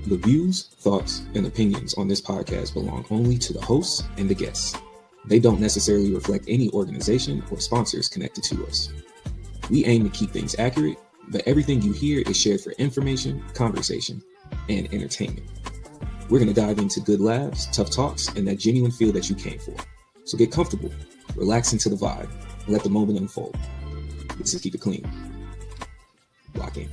The views, thoughts, and opinions on this podcast belong only to the hosts and the guests. They don't necessarily reflect any organization or sponsors connected to us. We aim to keep things accurate, but everything you hear is shared for information, conversation, and entertainment. We're going to dive into good laughs, tough talks, and that genuine feel that you came for. So get comfortable, relax into the vibe, and let the moment unfold. This is Keep It Clean. Lock in.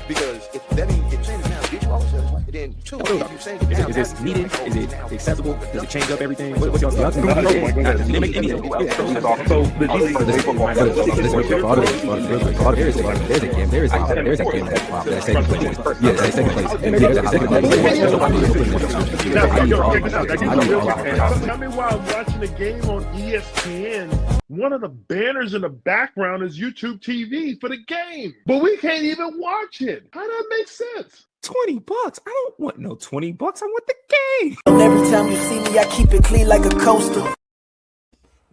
Because if that ain't get changed now, beach ball says, then two, you saying it now. Is this needed? Is it accessible? Does it change up everything? What y'all think? It make any sense. There's a game that's taking place. Yes, that's taking place. And there's a second place. Tell me why I'm watching a game on ESPN. One of the banners in the background is YouTube TV for the game, but we can't even watch it. How does that make sense? $20. I don't want no $20. I want the game. And every time you see me, I keep it clean like a coaster.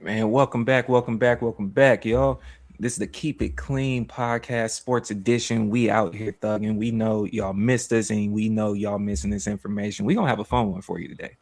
Man, welcome back, y'all. This is the Keep It Clean podcast, sports edition. We out here thugging. We know y'all missed us, and we know y'all missing this information. We're going to have a fun one for you today.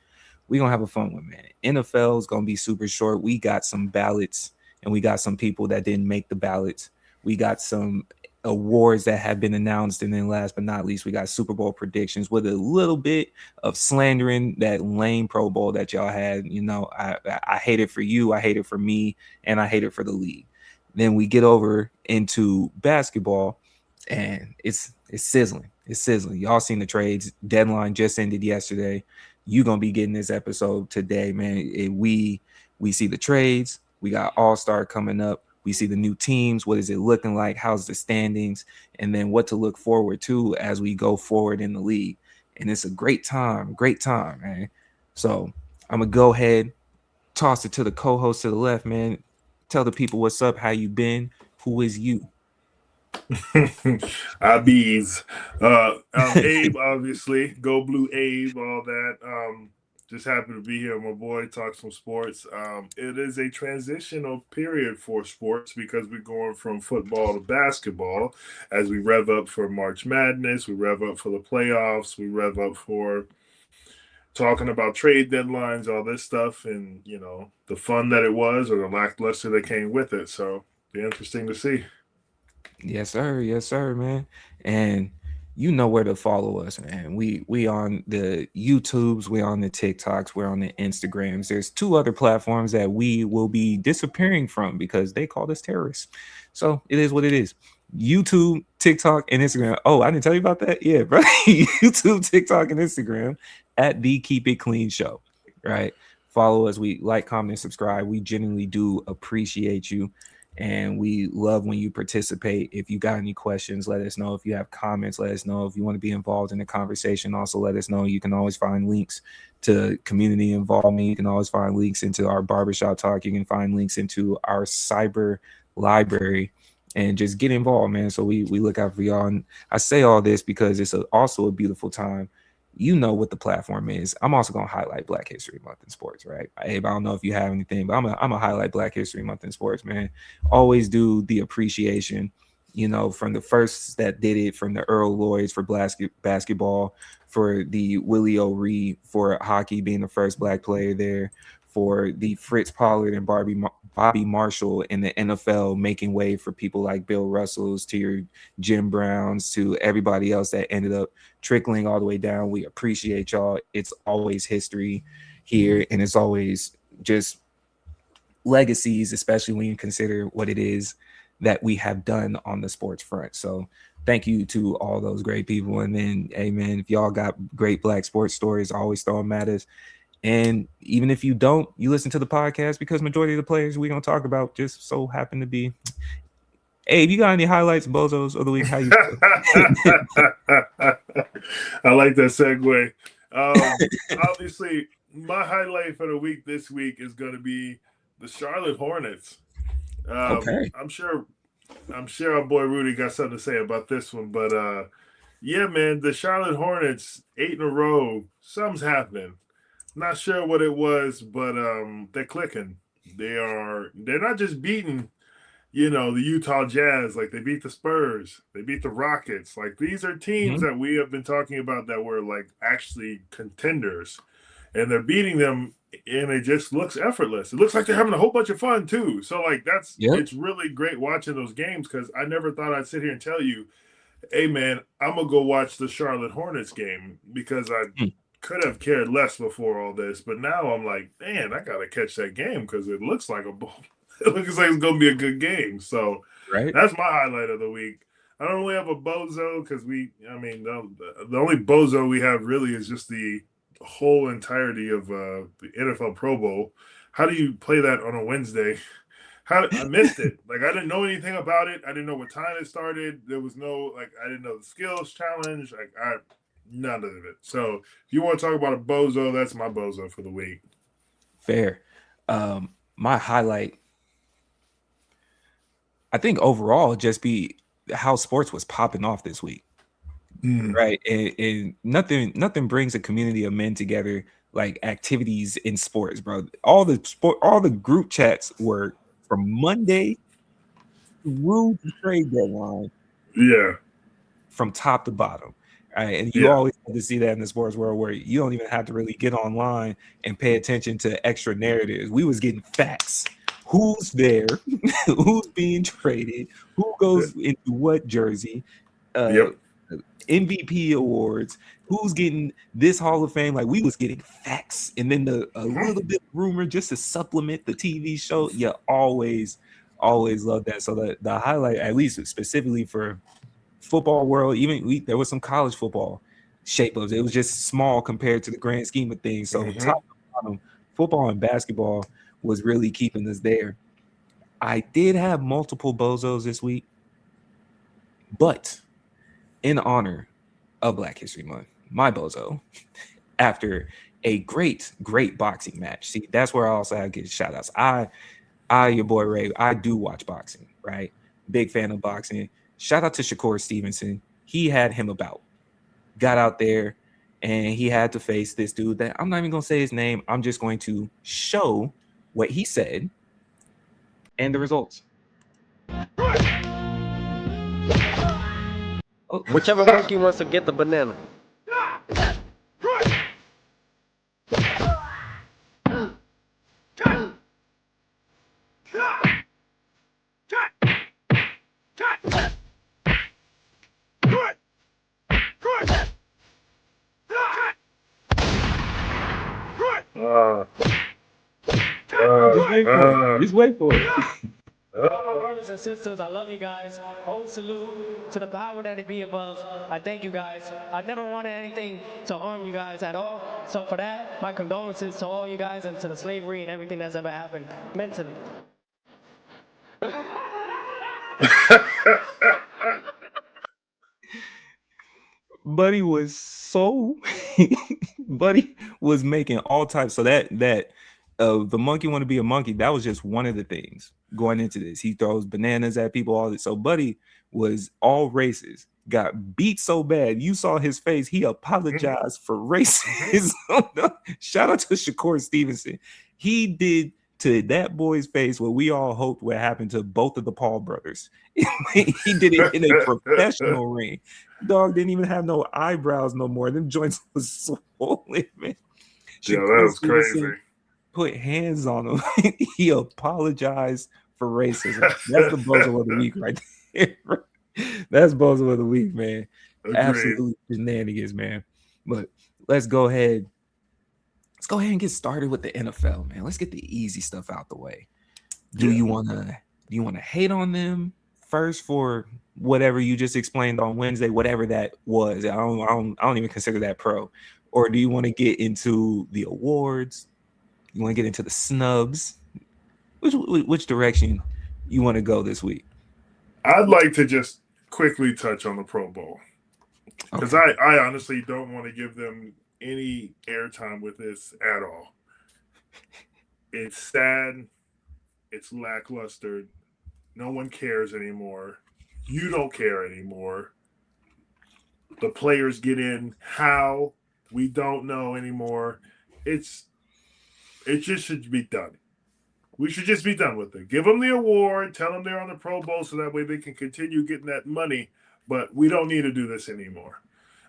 We're going to have a fun one, man. NFL is going to be super short. We got some ballots, and we got some people that didn't make the ballots. We got some awards that have been announced, and then last but not least, we got Super Bowl predictions with a little bit of slandering that lame Pro Bowl that y'all had. You know, I hate it for you, I hate it for me, and I hate it for the league. Then we get over into basketball, and it's sizzling. It's sizzling. Y'all seen the trades. Deadline just ended yesterday. You're gonna be getting this episode today, man. We see the trades. We got All-Star coming up. We see the new teams. What is it looking like? How's the standings? And then what to look forward to as we go forward in the league. And it's a great time, man. So I'm going to go ahead, toss it to the co-host to the left, man. Tell the people what's up, how you been, who is you? Bees. I'm Abe, obviously. Go Blue Abe, all that. Just happy to be here. My boy talks some sports. It is a transitional period for sports because we're going from football to basketball as we rev up for March Madness, we rev up for the playoffs, we rev up for talking about trade deadlines, all this stuff, and, you know, the fun that it was or the lackluster that came with it. So, be interesting to see. Yes, sir, man. And you know where to follow us, man. We on the YouTubes, we on the TikToks, we're on the Instagrams. There's two other platforms that we will be disappearing from because they called us terrorists. So it is what it is. YouTube, TikTok, and Instagram. Oh, I didn't tell you about that? Yeah, bro. YouTube, TikTok, and Instagram at the Keep It Clean Show. Right. Follow us. We like, comment, and subscribe. We genuinely do appreciate you. And we love when you participate. If you got any questions, let us know. If you have comments, let us know. If you want to be involved in the conversation, also let us know. You can always find links to community involvement. You can always find links into our barbershop talk. You can find links into our cyber library and just get involved, man. So we look out for y'all. And I say all this because it's also a beautiful time. You know what the platform is. I'm also going to highlight Black History Month in sports, right? Abe, I don't know if you have anything, but I'm going to highlight Black History Month in sports, man. Always do the appreciation, you know, from the first that did it, from the Earl Lloyds for basketball, for the Willie O'Ree for hockey being the first Black player there, for the Fritz Pollard and Bobby Marshall in the NFL making way for people like Bill Russells, to your Jim Browns, to everybody else that ended up trickling all the way down. We appreciate y'all. It's always history here, and it's always just legacies, especially when you consider what it is that we have done on the sports front. So thank you to all those great people. And then, hey, man, if y'all got great Black sports stories, always throw them at us. And even if you don't, you listen to the podcast because majority of the players we're going to talk about just so happen to be. Hey, if you got any highlights, bozos, of the week, how you I like that segue. Obviously, my highlight for the week this week is going to be the Charlotte Hornets. Okay. I'm sure our boy Rudy got something to say about this one, but yeah, man, the Charlotte Hornets, 8 in a row, something's happening. Not sure what it was, but they're clicking. They're not just beating the Utah Jazz, like they beat the Spurs, they beat the Rockets. Like these are teams Mhm. that we have been talking about that were like actually contenders, and they're beating them, and it just looks effortless. It looks like they're having a whole bunch of fun too. So like Yep. it's really great watching those games because I never thought I'd sit here and tell you, hey man, I'm gonna go watch the Charlotte Hornets game because I Mm. could have cared less before all this, but now I'm like, man, I gotta catch that game because it looks like it looks like it's gonna be a good game. So Right. that's my highlight of the week. I don't really have a bozo because the only bozo we have really is just the whole entirety of the NFL Pro Bowl. How do you play that on a Wednesday? How I missed it. Like I didn't know anything about it. I didn't know what time it started. There was no I didn't know the skills challenge. None of it. So if you want to talk about a bozo, that's my bozo for the week. Fair. My highlight, I think overall, just be how sports was popping off this week. Right. And nothing brings a community of men together like activities in sports, bro. All the group chats were from Monday through the trade deadline Yeah. from top to bottom. Right. And you Yeah. always have to see that in the sports world where you don't even have to really get online and pay attention to extra narratives. We was getting facts. Who's there? Who's being traded? Who goes into what jersey? Yep. MVP awards, who's getting this Hall of Fame. Like we was getting facts, and then a little bit of rumor just to supplement the TV show. You always love that. So the highlight, at least specifically for football world, there was some college football shape-ups. It was just small compared to the grand scheme of things. So top to bottom, football and basketball was really keeping us there. I did have multiple bozos this week, but in honor of Black History Month, my bozo, after a great boxing match. See, that's where I also have to get shout outs. Your boy Ray, I do watch boxing, right? Big fan of boxing. Shout out to Shakur Stevenson. He had him about. Got out there and he had to face this dude that I'm not even going to say his name. I'm just going to show what he said and the results. Oh. Whichever monkey wants to get the banana. Just wait for it. Brothers and sisters, I love you guys. Whole salute to the power that it be above. I thank you guys. I never wanted anything to harm you guys at all. So for that, my condolences to all you guys and to the slavery and everything that's ever happened mentally. Buddy was making all types. So that the monkey want to be a monkey, that was just one of the things going into this. He throws bananas at people, all this. So Buddy was all races, got beat so bad. You saw his face. He apologized for racism. Shout out to Shakur Stevenson. He did to that boy's face what we all hoped would happen to both of the Paul brothers. He did it in a professional ring. Dog didn't even have no eyebrows no more. Them joints was swollen, man. Yeah, that was crazy. Put hands on him. He apologized for racism. That's the bozo of the week right there. That's bozo of the week, man. Agreed. Absolute shenanigans, man. But let's go ahead and get started with the NFL, man. Let's get the easy stuff out the way. Do you want to hate on them first for whatever you just explained on Wednesday, whatever that was? I don't even consider that pro. Or do you want to get into the awards? You want to get into the snubs? Which direction you want to go this week? I'd like to just quickly touch on the Pro Bowl because I honestly don't want to give them any airtime with this at all. It's sad. It's lackluster. No one cares anymore. You don't care anymore. The players get in. How? We don't know anymore. It just should be done. We should just be done with it. Give them the award. Tell them they're on the Pro Bowl so that way they can continue getting that money. But we don't need to do this anymore.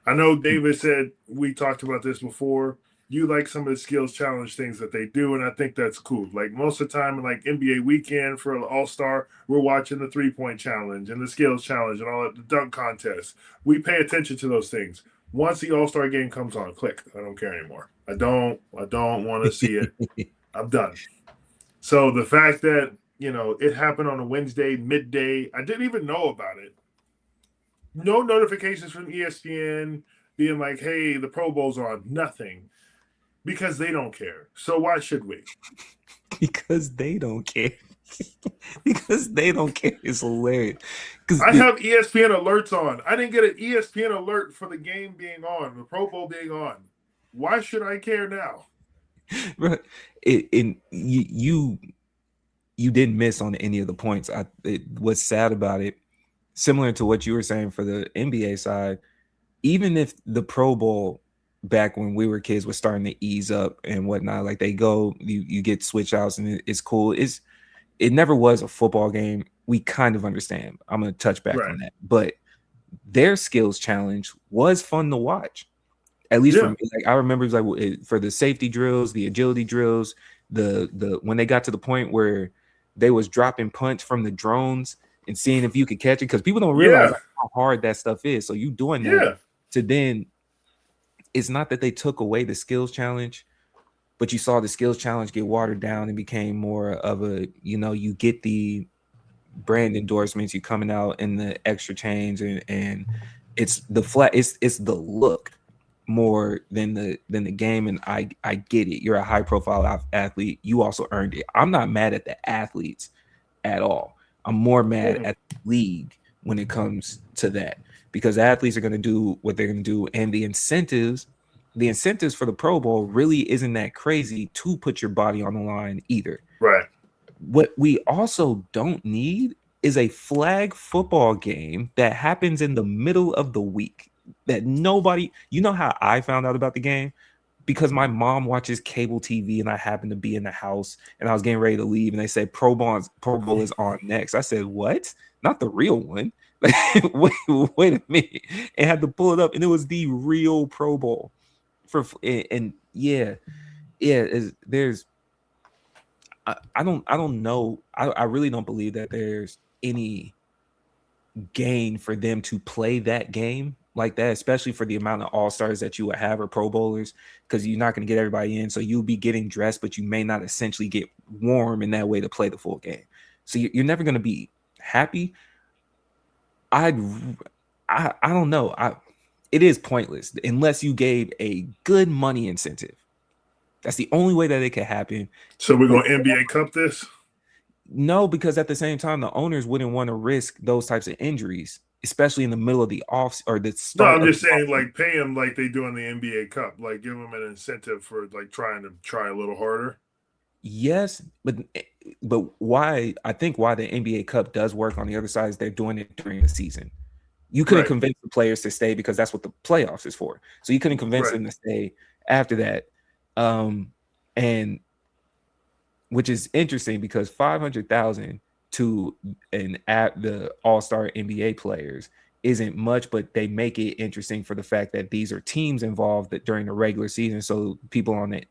I know David said, we talked about this before, you like some of the skills challenge things that they do, and I think that's cool. Like most of the time, like NBA weekend for an All-Star, we're watching the three-point challenge and the skills challenge and all that, the dunk contest. We pay attention to those things. Once the All-Star game comes on, click. I don't care anymore. I don't want to see it. I'm done. So the fact that, it happened on a Wednesday, midday, I didn't even know about it. No notifications from ESPN being like, hey, the Pro Bowls are on. Nothing. Because they don't care. So why should we? Because they don't care. Because they don't care. It's hilarious. I have ESPN alerts on. I didn't get an ESPN alert for the game being on, the Pro Bowl being on. Why should I care now? Right. You didn't miss on any of the points. What's sad about it, similar to what you were saying for the NBA side, even if the Pro Bowl back when we were kids was starting to ease up and whatnot, like they go, you get switch outs and it's cool. It never was a football game. We kind of understand. I'm going to touch back on that. But their skills challenge was fun to watch. At least for me. Like I remember for the safety drills, the agility drills, the when they got to the point where they was dropping punch from the drones and seeing if you could catch it, because people don't realize how hard that stuff is. So you doing that to then, it's not that they took away the skills challenge, but you saw the skills challenge get watered down and became more of a, you get the brand endorsements, you coming out in the extra chains and it's the flat, it's the look more than the game. And I get it. You're a high profile athlete. You also earned it. I'm not mad at the athletes at all. I'm more mad at the league when it comes to that, because athletes are going to do what they're going to do. And the incentives for the Pro Bowl really isn't that crazy to put your body on the line either. Right. What we also don't need is a flag football game that happens in the middle of the week that nobody, how I found out about the game? Because my mom watches cable TV and I happened to be in the house and I was getting ready to leave and they said Pro Bowl is on next. I said, what? Not the real one. Wait a minute. And had to pull it up and it was the real Pro Bowl. There's I don't know. I really don't believe that there's any gain for them to play that game like that, especially for the amount of all-stars that you would have or Pro Bowlers, because you're not going to get everybody in. So you'll be getting dressed, but you may not essentially get warm in that way to play the full game. So you're never going to be happy. I don't know. It is pointless unless you gave a good money incentive. That's the only way that it could happen. So we're going to NBA Cup this? No, because at the same time, the owners wouldn't want to risk those types of injuries, especially in the middle of the off or the start. No, I'm just saying, like, pay them like they do in the NBA Cup. Like, give them an incentive for like trying a little harder. Yes, but why? I think why the NBA Cup does work on the other side is they're doing it during the season. You couldn't convince the players to stay because that's what the playoffs is for. So you couldn't convince them to stay after that. And which is interesting because $500,000 to the All-Star NBA players isn't much, but they make it interesting for the fact that these are teams involved that during the regular season. So people on the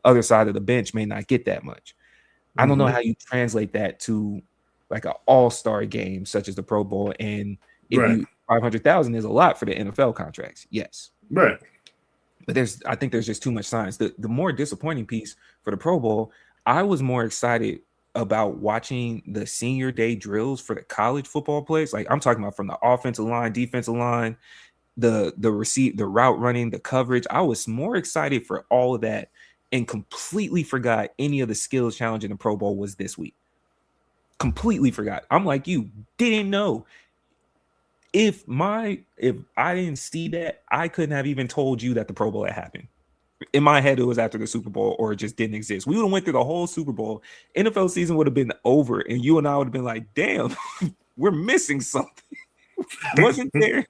other side of the bench may not get that much. I don't know how you translate that to like an all-star game such as the Pro Bowl. And if $500,000 is a lot for the NFL contracts. Yes. Right. But I think there's just too much science. The more disappointing piece for the Pro Bowl, I was more excited about watching the senior day drills for the college football players. Like I'm talking about from the offensive line, defensive line, the route running, the coverage. I was more excited for all of that and completely forgot any of the skills challenge in the Pro Bowl was this week. Completely forgot. I'm like, you didn't know. If I didn't see that, I couldn't have even told you that the Pro Bowl had happened. In my head, it was after the Super Bowl or it just didn't exist. We would have went through the whole Super Bowl. NFL season would have been over and you and I would have been like, damn, we're missing something. Wasn't there?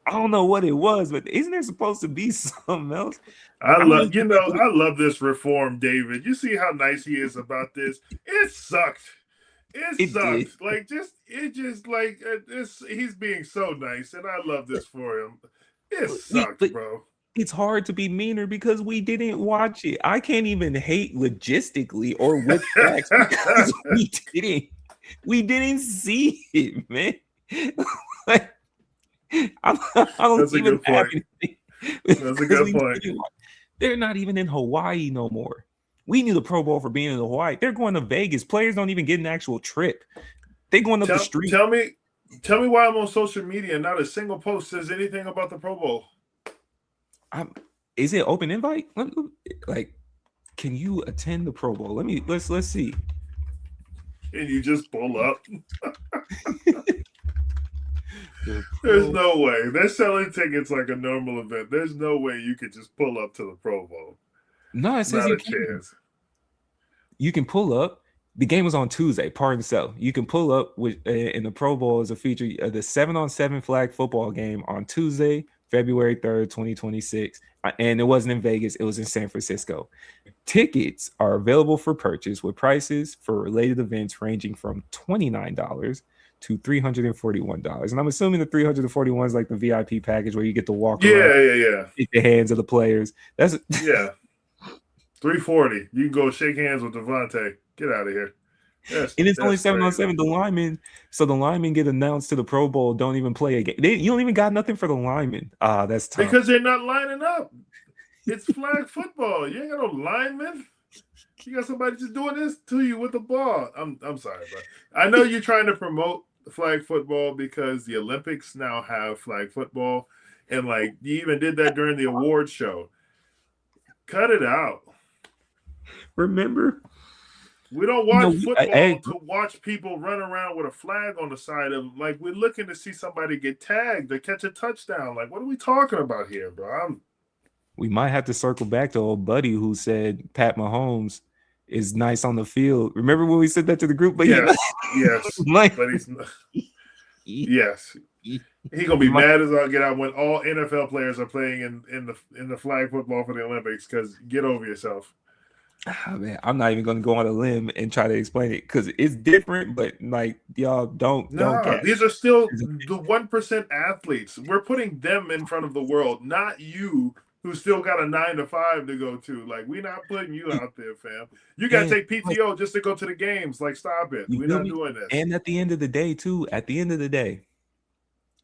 I don't know what it was, but isn't there supposed to be something else? I love this reform, David. You see how nice he is about this? It sucked. It did. sucked. He's being so nice, and I love this for him. It sucked, bro. It's hard to be meaner because we didn't watch it. I can't even hate logistically or with facts because we didn't see it, man. Like, I don't That's even a good point. That's a good point. They're not even in Hawaii no more. We knew the Pro Bowl for being in Hawaii. They're going to Vegas. Players don't even get an actual trip. They're going up the street. Tell me why I'm on social media and not a single post says anything about the Pro Bowl. Is it open invite? Like, can you attend the Pro Bowl? Let's see. And you just pull up. There's no way. They're selling tickets like a normal event. There's no way you could just pull up to the Pro Bowl. No, it says not a chance. You can pull up. The game was on Tuesday, pardon so. You can pull up in the Pro Bowl as a feature of the 7-on-7 flag football game on Tuesday, February 3rd, 2026. And it wasn't in Vegas, it was in San Francisco. Tickets are available for purchase with prices for related events ranging from $29 to $341. And I'm assuming the $341 is like the VIP package where you get to walk around, shake the hands of the players. That's $340. You can go shake hands with Devontae. Get out of here. And it's only 7-on-7. The linemen get announced to the Pro Bowl. Don't even play a game. You don't even got nothing for the linemen. That's tough. Because they're not lining up. It's flag football. You ain't got no linemen. You got somebody just doing this to you with the ball. I'm sorry, but I know you're trying to promote flag football because the Olympics now have flag football, and like you even did that during the award show. Cut it out. Remember, we don't watch football to watch people run around with a flag on the side of them. Like, we're looking to see somebody get tagged to catch a touchdown. Like, what are we talking about here, bro? We might have to circle back to old buddy who said Pat Mahomes is nice on the field. Remember when we said that to the group? But yes. But he's not. Yes. He's gonna be mad as all get out when all NFL players are playing in the flag football for the Olympics. Because get over yourself. Man, I'm not even gonna go on a limb and try to explain it because it's different. But like, y'all don't. These are still the 1% athletes. We're putting them in front of the world, not you, who still got a 9 to 5 to go to. Like, we're not putting you out there, fam. You gotta take PTO just to go to the games. Like, stop it. We're not doing this. And at the end of the day,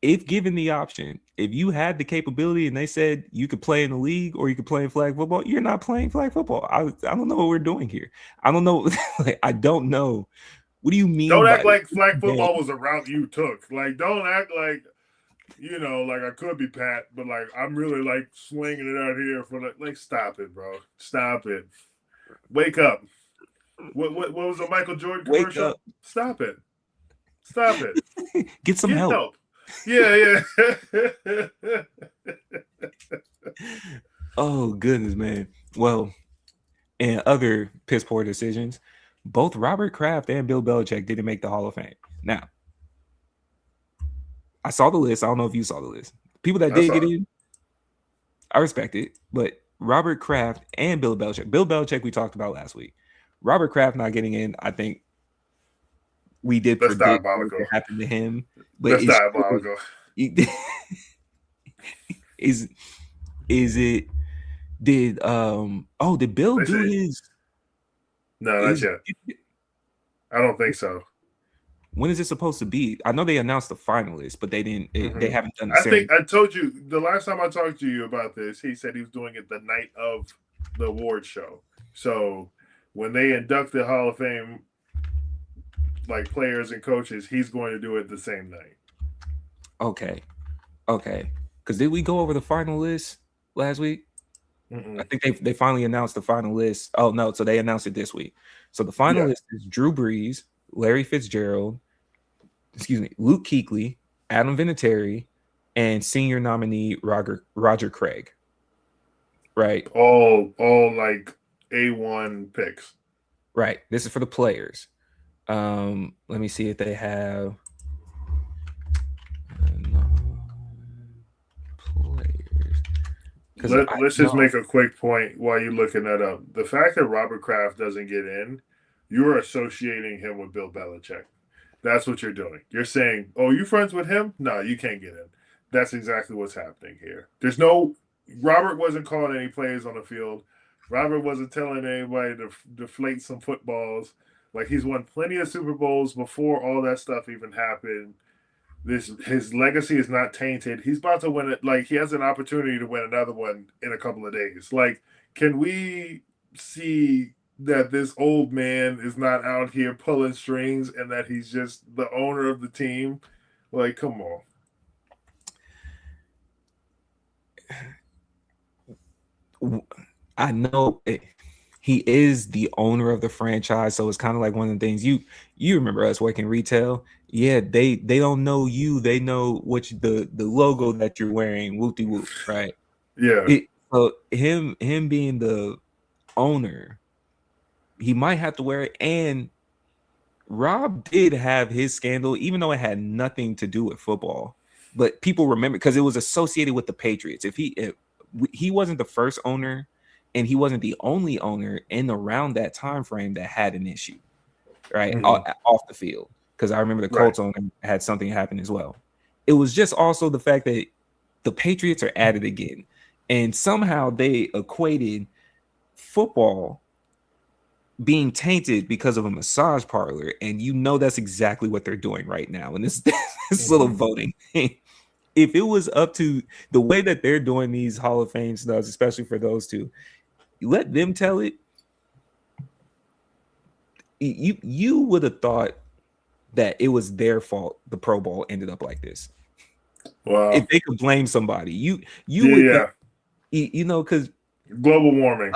if given the option, if you had the capability and they said you could play in the league or you could play in flag football, you're not playing flag football. I don't know what we're doing here. I don't know. I don't know. What do you mean? Don't act like flag football was a route you took. Like, don't act like, like I could be Pat, but like I'm really like swinging it out here for like stop it, bro. Stop it. Wake up. What was the Michael Jordan commercial? Stop it. Stop it. Get some help. Yeah. Oh goodness, man. Well, and other piss poor decisions, both Robert Kraft and Bill Belichick didn't make the Hall of Fame. Now, I saw the list. I don't know if you saw the list. People that did get in, I respect it. But Robert Kraft and Bill Belichick. Bill Belichick we talked about last week. Robert Kraft not getting in, I think we did predict what happened to him. But that's diabolical. Is it? Did Bill do his? No, not yet. I don't think so. When is it supposed to be? I know they announced the finalists, but they didn't. They haven't done. I think I told you the last time I talked to you about this. He said he was doing it the night of the award show. So when they induct the Hall of Fame, like players and coaches, he's going to do it the same night. Okay. Because did we go over the final list last week? I think they finally announced the final list. Oh no, so they announced it this week. So the final list is Drew Brees, Larry Fitzgerald, Luke Kuechly, Adam Vinatieri, and senior nominee Roger Craig. Right. All like A1 picks. Right. This is for the players. Let me see if they have Let's just make a quick point while you're looking that up. The fact that Robert Kraft doesn't get in, you're associating him with Bill Belichick. That's what you're doing. You're saying, "Oh, you friends with him? No, you can't get in." That's exactly what's happening here. Robert wasn't calling any plays on the field. Robert wasn't telling anybody to deflate some footballs. Like, he's won plenty of Super Bowls before all that stuff even happened. His legacy is not tainted. He's about to win it. Like, he has an opportunity to win another one in a couple of days. Like, can we see that this old man is not out here pulling strings and that he's just the owner of the team? Like, come on. I know he is the owner of the franchise, so it's kind of like one of the things you remember us working retail. Yeah, they don't know you. They know the logo that you're wearing, whoopty whoop, right? Yeah. So him being the owner, he might have to wear it. And Rob did have his scandal, even though it had nothing to do with football. But people remember because it was associated with the Patriots. If he wasn't the first owner, and he wasn't the only owner in around that time frame that had an issue, right? Off the field. Because I remember the Colts owner had something happen as well. It was just also the fact that the Patriots are at it again. And somehow they equated football being tainted because of a massage parlor. And you know that's exactly what they're doing right now. And this little voting thing. If it was up to the way that they're doing these Hall of Fame snubs, especially for those two, you let them tell it. You would have thought that it was their fault the Pro Bowl ended up like this. Wow. If they could blame somebody, you would think, because global warming.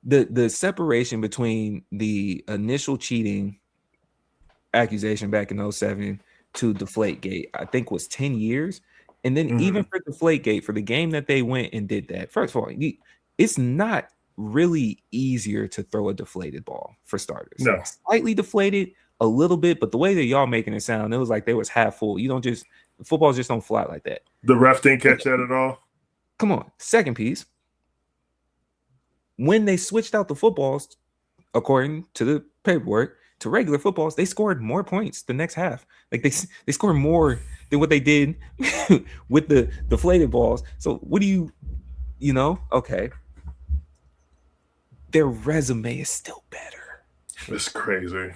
The separation between the initial cheating accusation back in 2007 to Deflategate, I think was 10 years. And then even for Deflategate, for the game that they went and did that, first of all, it's not really easier to throw a deflated ball for starters. No. Slightly deflated a little bit, but the way that y'all making it sound, it was like they was half full. Footballs just don't fly like that. The ref didn't catch that at all? Come on. Second piece. When they switched out the footballs, according to the paperwork, to regular footballs, they scored more points the next half. Like they scored more than what they did with the deflated balls. So what do okay. Their resume is still better. It's crazy.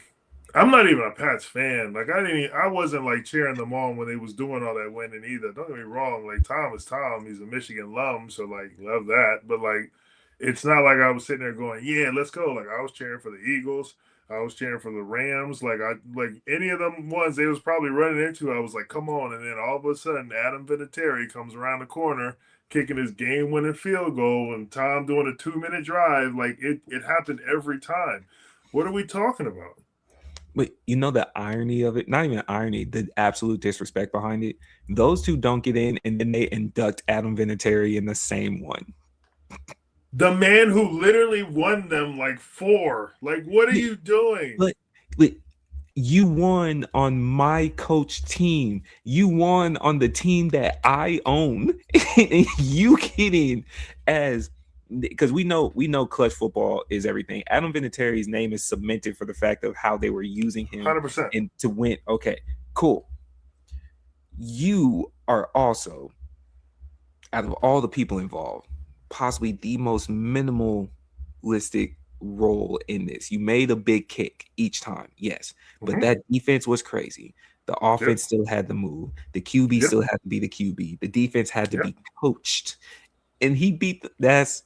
I'm not even a Pats fan. Like, I wasn't like cheering them on when they was doing all that winning either. Don't get me wrong. Like, Tom is Tom. He's a Michigan alum, so like love that. But like, it's not like I was sitting there going, "Yeah, let's go." Like, I was cheering for the Eagles. I was cheering for the Rams. Like any of them ones they was probably running into, I was like, "Come on!" And then all of a sudden, Adam Vinatieri comes around the corner, kicking his game-winning field goal, and Tom doing a 2-minute drive. Like it happened every time. What are we talking about? But the irony of it, not even irony, the absolute disrespect behind it. Those two don't get in, and then they induct Adam Vinatieri in the same one. The man who literally won them like 4. Like, what are you doing? But you won on my coach team. You won on the team that I own. And you get in as because we know clutch football is everything. Adam Vinatieri's name is cemented for the fact of how they were using him 100%. And to win. Okay, cool. You are also, out of all the people involved, possibly the most minimalistic role in this. You made a big kick each time, yes, but that defense was crazy. The offense still had to move. The QB still had to be the QB. The defense had to be coached, and he beat. That's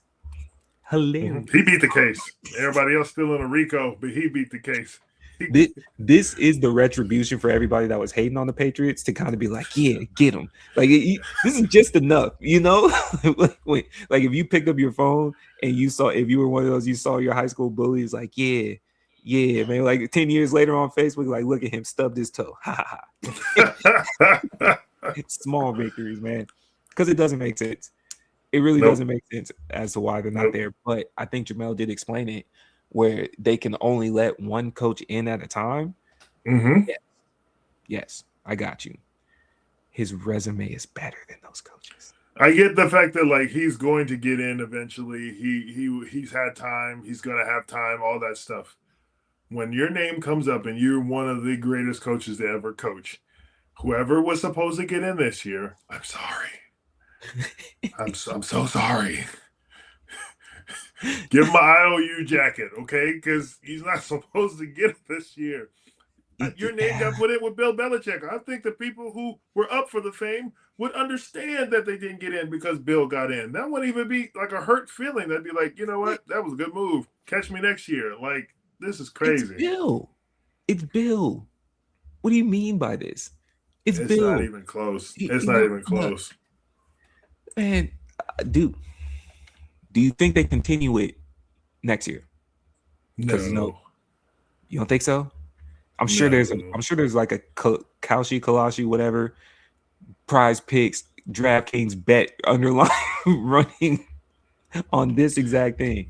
hilarious. He beat the case. Everybody else still in a RICO, but he beat the case. This is the retribution for everybody that was hating on the Patriots to kind of be like, yeah, get them. Like this is just enough, like if you picked up your phone and you saw, if you were one of those, you saw your high school bullies, like, yeah, man. Like 10 years later on Facebook, like, look at him, stubbed his toe. Ha ha ha. Small victories, man, because it doesn't make sense. It really doesn't make sense as to why they're not there. But I think Jamel did explain it, where they can only let one coach in at a time. Yes, I got you. His resume is better than those coaches. I get the fact that like he's going to get in eventually. He's had time. He's gonna have time. All that stuff. When your name comes up and you're one of the greatest coaches to ever coach, whoever was supposed to get in this year, I'm sorry. I'm so sorry. Give him an IOU jacket, okay? Because he's not supposed to get it this year. Your name got put in with Bill Belichick. I think the people who were up for the fame would understand that they didn't get in because Bill got in. That wouldn't even be like a hurt feeling. That'd be like, you know what? That was a good move. Catch me next year. Like, this is crazy. It's Bill. It's Bill. What do you mean by this? It's Bill. Not even close. It's not even close. Man, dude, do you think they continue it next year? No. You don't think so? I'm sure there's like a Kalshi, Kalashi, whatever, prize picks, DraftKings bet underlying running on this exact thing.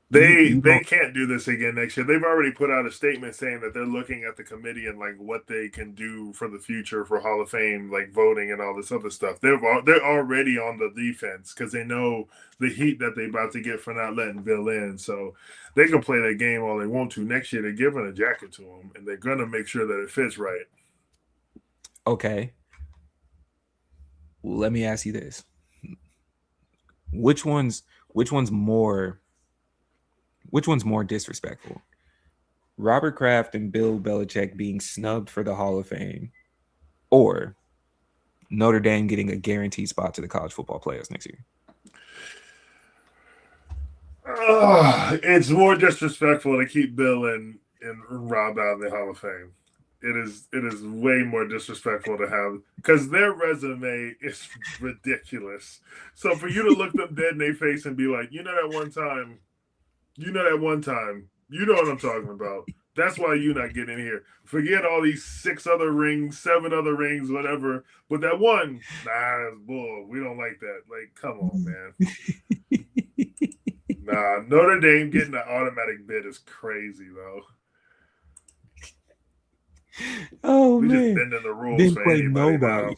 They can't do this again next year. They've already put out a statement saying that they're looking at the committee and like what they can do for the future for Hall of Fame, like voting and all this other stuff. They're already on the defense because they know the heat that they're about to get for not letting Bill in. So they can play that game all they want to. Next year, they're giving a jacket to him, and they're going to make sure that it fits right. Okay. Well, let me ask you this: which one's more disrespectful? Robert Kraft and Bill Belichick being snubbed for the Hall of Fame, or Notre Dame getting a guaranteed spot to the college football playoffs next year? It's more disrespectful to keep Bill and Rob out of the Hall of Fame. It is way more disrespectful to have because their resume is ridiculous. So for you to look them dead in their face and be like, you know that one time, you know what I'm talking about. That's why you're not getting in here. Forget all these 6 other rings, 7 other rings, whatever. But that one, it's bull. We don't like that. Like, come on, man. Notre Dame getting an automatic bid is crazy, though. Oh, we man. just bending the rules Didn't for play anybody nobody. now.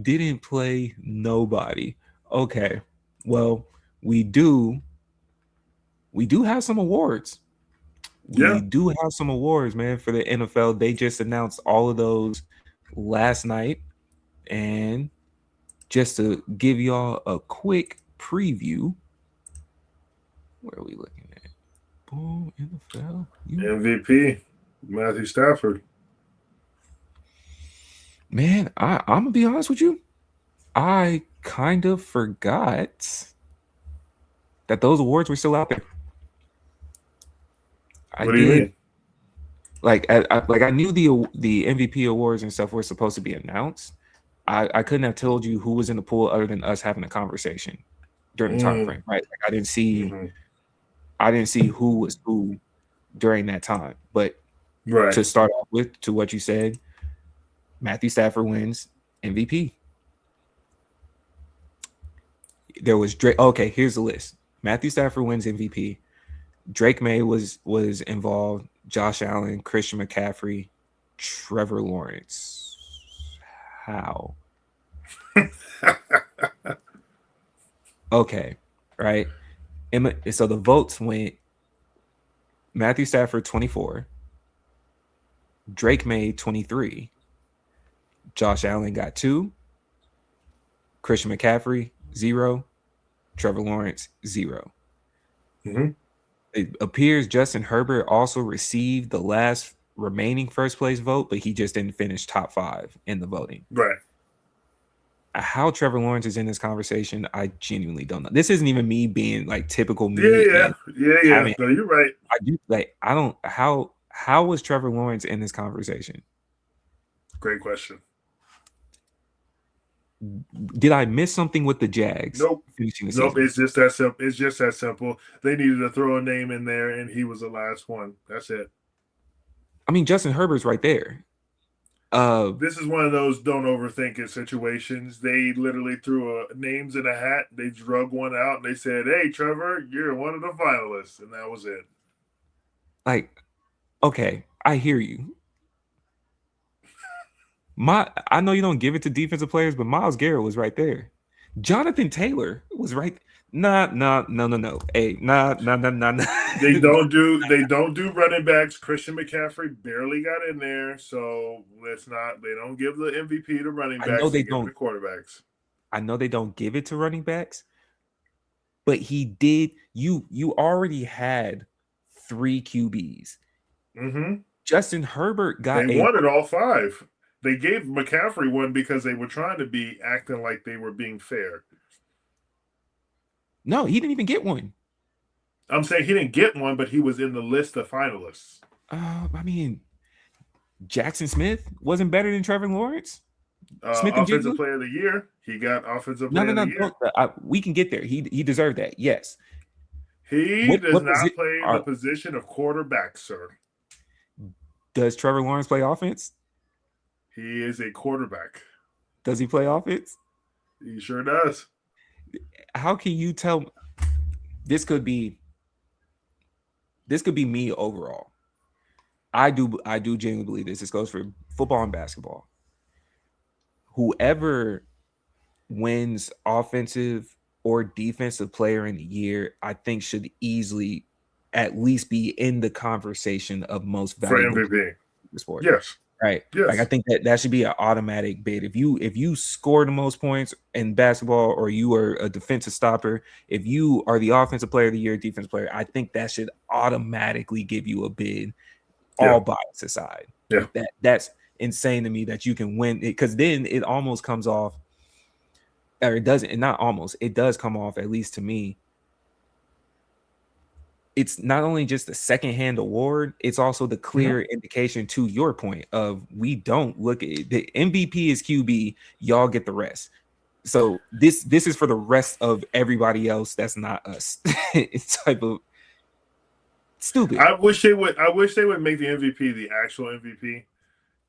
Didn't play nobody. Okay. Well, we do have some awards. We do have some awards, man, for the NFL. They just announced all of those last night. And just to give y'all a quick preview, where are we looking at? Boom, NFL. MVP, Matthew Stafford. Man, I'm going to be honest with you. I kind of forgot that those awards were still out there. What do you mean? Like I knew the MVP awards and stuff were supposed to be announced. I couldn't have told you who was in the pool other than us having a conversation during the time frame, right? Like I didn't see who was who during that time. But to start off with, to what you said, Matthew Stafford wins MVP. There was Drake. Okay, here's the list. Matthew Stafford wins MVP. Drake May was involved. Josh Allen, Christian McCaffrey, Trevor Lawrence. How? Okay, right. So the votes went Matthew Stafford 24, Drake May 23, Josh Allen got 2, Christian McCaffrey 0, Trevor Lawrence 0. Mm-hmm. It appears Justin Herbert also received the last remaining first place vote, but he just didn't finish top 5 in the voting. Right. How Trevor Lawrence is in this conversation, I genuinely don't know. This isn't even me being like typical me. Yeah. No, you're right. I don't. How was Trevor Lawrence in this conversation? Great question. Did I miss something with the Jags? Nope. Nope. It's just that simple. It's just that simple. They needed to throw a name in there, and he was the last one. That's it. I mean, Justin Herbert's right there. This is one of those don't overthink it situations. They literally threw names in a hat. They drug one out, and they said, "Hey, Trevor, you're one of the finalists," and that was it. Like, okay, I hear you. I know you don't give it to defensive players, but Myles Garrett was right there. Jonathan Taylor was right. No. Hey, nah. They don't do running backs. Christian McCaffrey barely got in there, so let's not. They don't give the MVP to running I know backs. they They give it don't. to quarterbacks. I know they don't give it to running backs, but he did. You already had 3 QBs. Mm-hmm. Justin Herbert got They wanted all 5. They gave McCaffrey one because they were trying to be acting like they were being fair. No, he didn't even get one. I'm saying he didn't get one, but he was in the list of finalists. I mean, Jackson Smith wasn't better than Trevor Lawrence. Offensive Player of the Year. He got Offensive Player of the Year. We can get there. He deserved that. Yes. He does not play the position of quarterback, sir. Does Trevor Lawrence play offense? He is a quarterback. Does he play offense? He sure does. How can you tell? This could be me overall. I do genuinely believe this. This goes for football and basketball. Whoever wins offensive or defensive player in the year, I think should easily at least be in the conversation of most valuable for MVP. Sport. Yes. Right. Yes. Like I think that should be an automatic bid. If you score the most points in basketball, or you are a defensive stopper, if you are the offensive player of the year, defensive player, I think that should automatically give you a bid, all bias aside. Yeah. Like that's insane to me that you can win it, because then it almost comes off, or it doesn't, and not almost, it does come off, at least to me. It's not only just the secondhand award, it's also the clear indication, to your point, of we don't look at the MVP is QB, y'all get the rest. So this is for the rest of everybody else that's not us. It's type of stupid. I wish they would make the MVP the actual MVP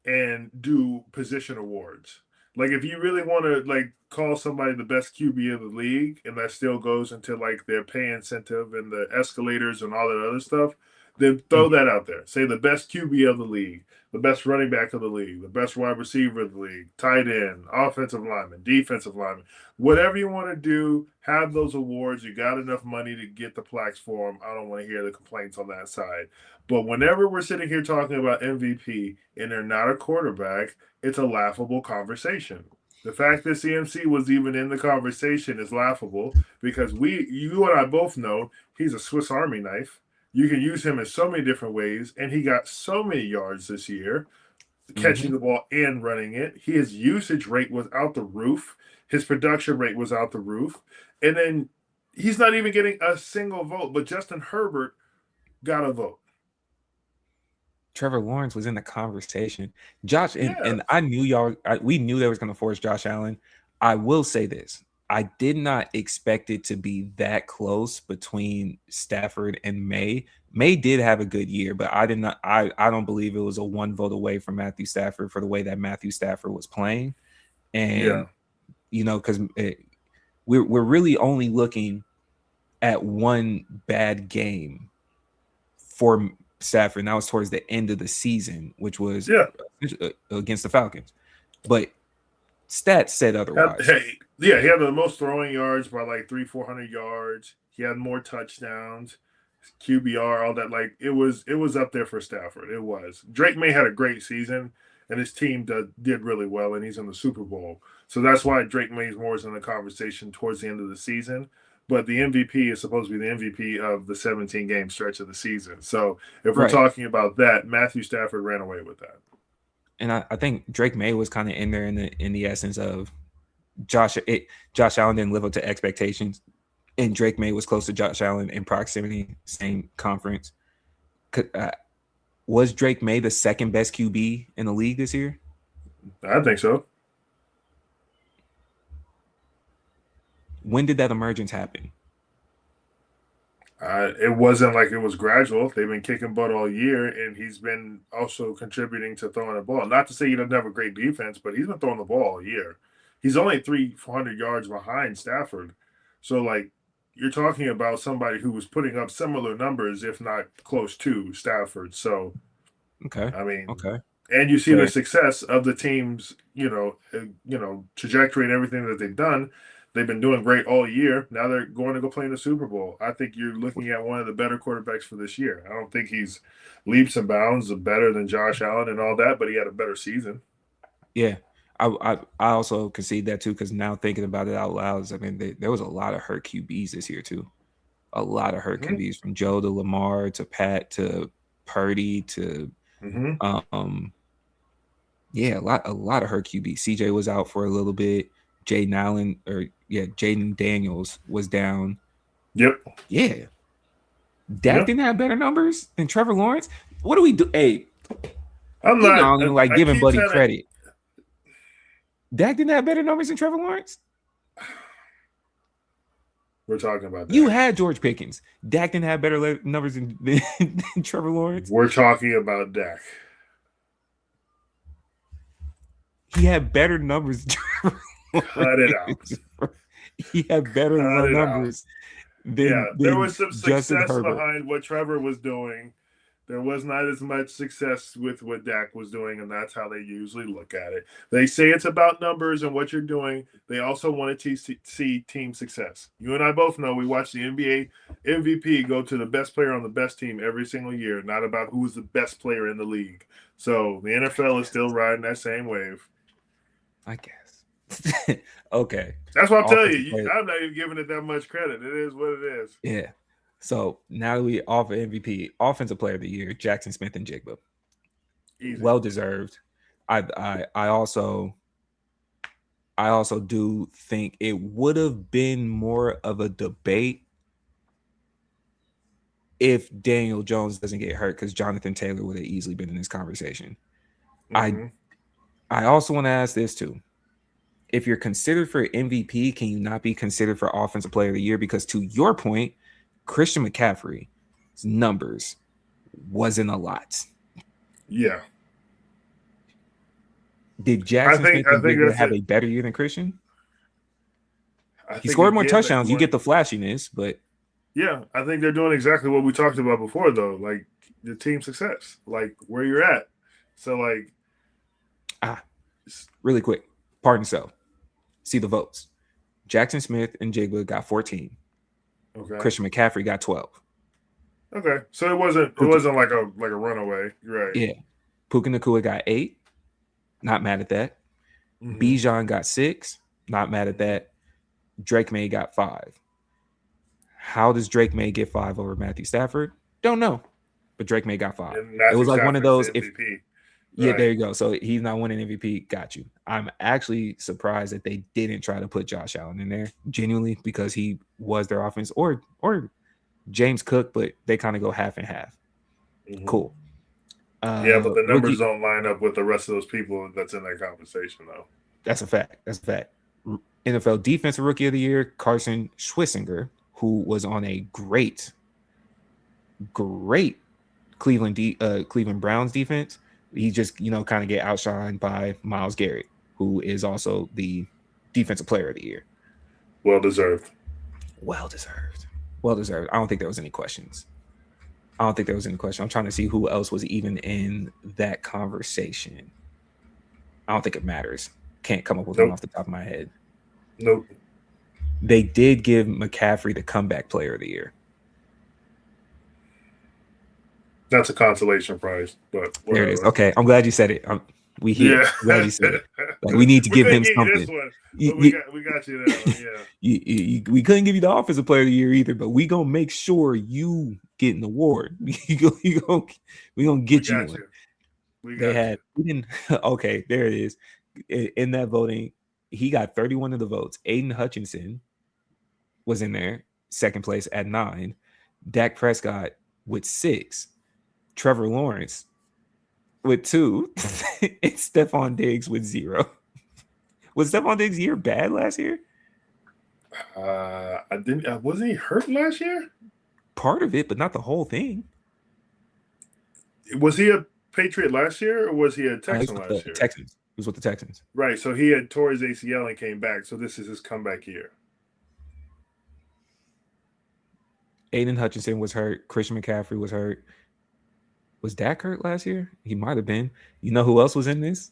and do position awards. Like, if you really want to like call somebody the best QB of the league, and that still goes into like their pay incentive and the escalators and all that other stuff, then throw that out there. Say the best QB of the league, the best running back of the league, the best wide receiver of the league, tight end, offensive lineman, defensive lineman, whatever you want to do, have those awards. You got enough money to get the plaques for them. I don't want to hear the complaints on that side. But whenever we're sitting here talking about MVP and they're not a quarterback, it's a laughable conversation. The fact that CMC was even in the conversation is laughable, because you and I both know he's a Swiss Army knife. You can use him in so many different ways, and he got so many yards this year, catching the ball and running it. His usage rate was out the roof. His production rate was out the roof. And then he's not even getting a single vote, but Justin Herbert got a vote. Trevor Lawrence was in the conversation. Josh, and I knew we knew they was going to force Josh Allen. I will say this. I did not expect it to be that close between Stafford and May. May did have a good year, but I don't believe it was a 1 vote away from Matthew Stafford for the way that Matthew Stafford was playing. And, because we're really only looking at one bad game for Stafford, and that was towards the end of the season, which was against the Falcons. But stats said otherwise. He had the most throwing yards by like 300-400 yards. He had more touchdowns, QBR, all that. Like, it was up there for Stafford. It was. Drake May had a great season, and his team did really well, and he's in the Super Bowl. So that's why Drake May is more in the conversation towards the end of the season. But the MVP is supposed to be the MVP of the 17-game stretch of the season. So if we're talking about that, Matthew Stafford ran away with that. And I think Drake May was kind of in there in the essence of Josh Allen didn't live up to expectations, and Drake May was close to Josh Allen in proximity, same conference. Was Drake May the second best QB in the league this year? I think so. When did that emergence happen? It wasn't like it was gradual. They've been kicking butt all year, and he's been also contributing to throwing the ball. Not to say he doesn't have a great defense, but he's been throwing the ball all year. He's only 300-400 yards behind Stafford. So, like, you're talking about somebody who was putting up similar numbers, if not close to Stafford. So, and you see the success of the team's, trajectory and everything that they've done. They've been doing great all year. Now they're going to go play in the Super Bowl. I think you're looking at one of the better quarterbacks for this year. I don't think he's leaps and bounds better than Josh Allen and all that, but he had a better season. Yeah. I also concede that too, because now thinking about it out loud, I mean, there was a lot of hurt QBs this year too. A lot of hurt QBs, from Joe to Lamar to Pat to Purdy to yeah, a lot of hurt QBs. CJ was out for a little bit. Jaden Daniels was down. Yep. Yeah. Dak didn't have better numbers than Trevor Lawrence. What do we do? Hey, I'm not even like giving Buddy credit. Dak didn't have better numbers than Trevor Lawrence. We're talking about that. You had George Pickens. Dak didn't have better numbers than Trevor Lawrence. We're talking about Dak. He had better numbers than Trevor Lawrence. Cut it out. He had better numbers than there was some Justin success Herbert. behind what Trevor was doing. There was not as much success with what Dak was doing, and that's how they usually look at it. They say it's about numbers and what you're doing. They also want to see team success. You and I both know we watch the NBA MVP go to the best player on the best team every single year, not about who's the best player in the league. So the NFL is still riding that same wave. I guess. Okay. That's what I'm telling you. I'm not even giving it that much credit. It is what it is. Yeah. So now that we offer MVP, Offensive Player of the Year, Jackson Smith and Jigba. Easy. Well deserved. I also do think it would have been more of a debate if Daniel Jones doesn't get hurt, because Jonathan Taylor would have easily been in this conversation. I also want to ask this too. If you're considered for MVP, can you not be considered for Offensive Player of the Year? Because to your point, Christian McCaffrey's numbers wasn't a lot. Yeah. Did Jackson Smith have a better year than Christian? He scored more touchdowns. You get the flashiness, but yeah, I think they're doing exactly what we talked about before, though. Like the team success, like where you're at. So, like, really quick, pardon self. See the votes. Jackson Smith and Jigba got 14. Okay. Christian McCaffrey got 12. Okay, so it wasn't like a runaway, right? Yeah. Puka Nacua got 8. Not mad at that. Bijan got 6. Not mad at that. Drake May got 5. How does Drake May get 5 over Matthew Stafford? Don't know. But Drake May got 5. It was like one of those. Yeah, there you go. So he's not winning MVP. Got you. I'm actually surprised that they didn't try to put Josh Allen in there, genuinely, because he was their offense, or James Cook, but they kind of go half and half. Cool. Yeah, but the numbers don't line up with the rest of those people that's in that conversation, though. That's a fact. NFL Defensive Rookie of the Year, Carson Schwissinger, who was on a great Cleveland Browns defense. He just, kind of get outshined by Myles Garrett, who is also the Defensive Player of the Year. Well deserved. I don't think there was any questions. I'm trying to see who else was even in that conversation. I don't think it matters. Can't come up with one off the top of my head. Nope. They did give McCaffrey the Comeback Player of the Year. That's a consolation prize, but whatever. There it is. Okay, I'm glad you said it. We hear. Yeah. Glad you said it. Like, we need to give him something. We got you there. Yeah. We couldn't give you the Offensive Player of the Year either, but we gonna make sure you get an award. We gonna get you one. Okay, there it is. In that voting, he got 31 of the votes. Aiden Hutchinson was in there, second place at 9. Dak Prescott with 6. Trevor Lawrence with 2. And Stephon Diggs with 0. Was Stephon Diggs' year bad last year? Wasn't he hurt last year? Part of it, but not the whole thing. Was he a Patriot last year, or was he a Texan last year? Texans. He was with the Texans. Right. So he had tore his ACL and came back. So this is his comeback year. Aiden Hutchinson was hurt. Christian McCaffrey was hurt. Was Dak hurt last year? He might have been. You know who else was in this?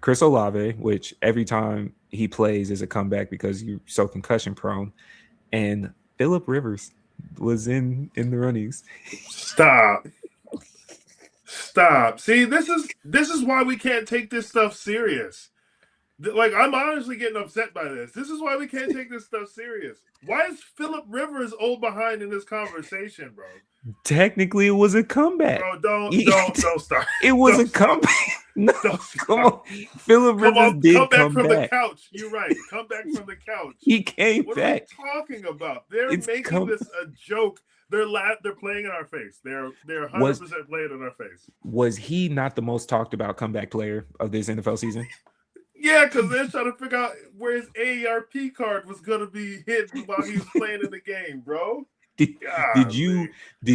Chris Olave, which every time he plays is a comeback because you're so concussion prone, and Phillip Rivers was in the runnings. Stop. See, this is why we can't take this stuff serious. Like, I'm honestly getting upset by this. This is why we can't take this stuff serious. Why is Phillip Rivers old behind in this conversation, bro? Technically, it was a comeback. Bro, don't start. It was a comeback. No, come on. Phillip Rivers did come back from the couch. You're right. Come back from the couch. He came what back. What are we talking about? They're making this a joke. They're playing in our face. They're 100% playing in our face. Was he not the most talked about comeback player of this NFL season? Yeah, because they're trying to figure out where his AARP card was going to be hidden while he was playing in the game, bro. Did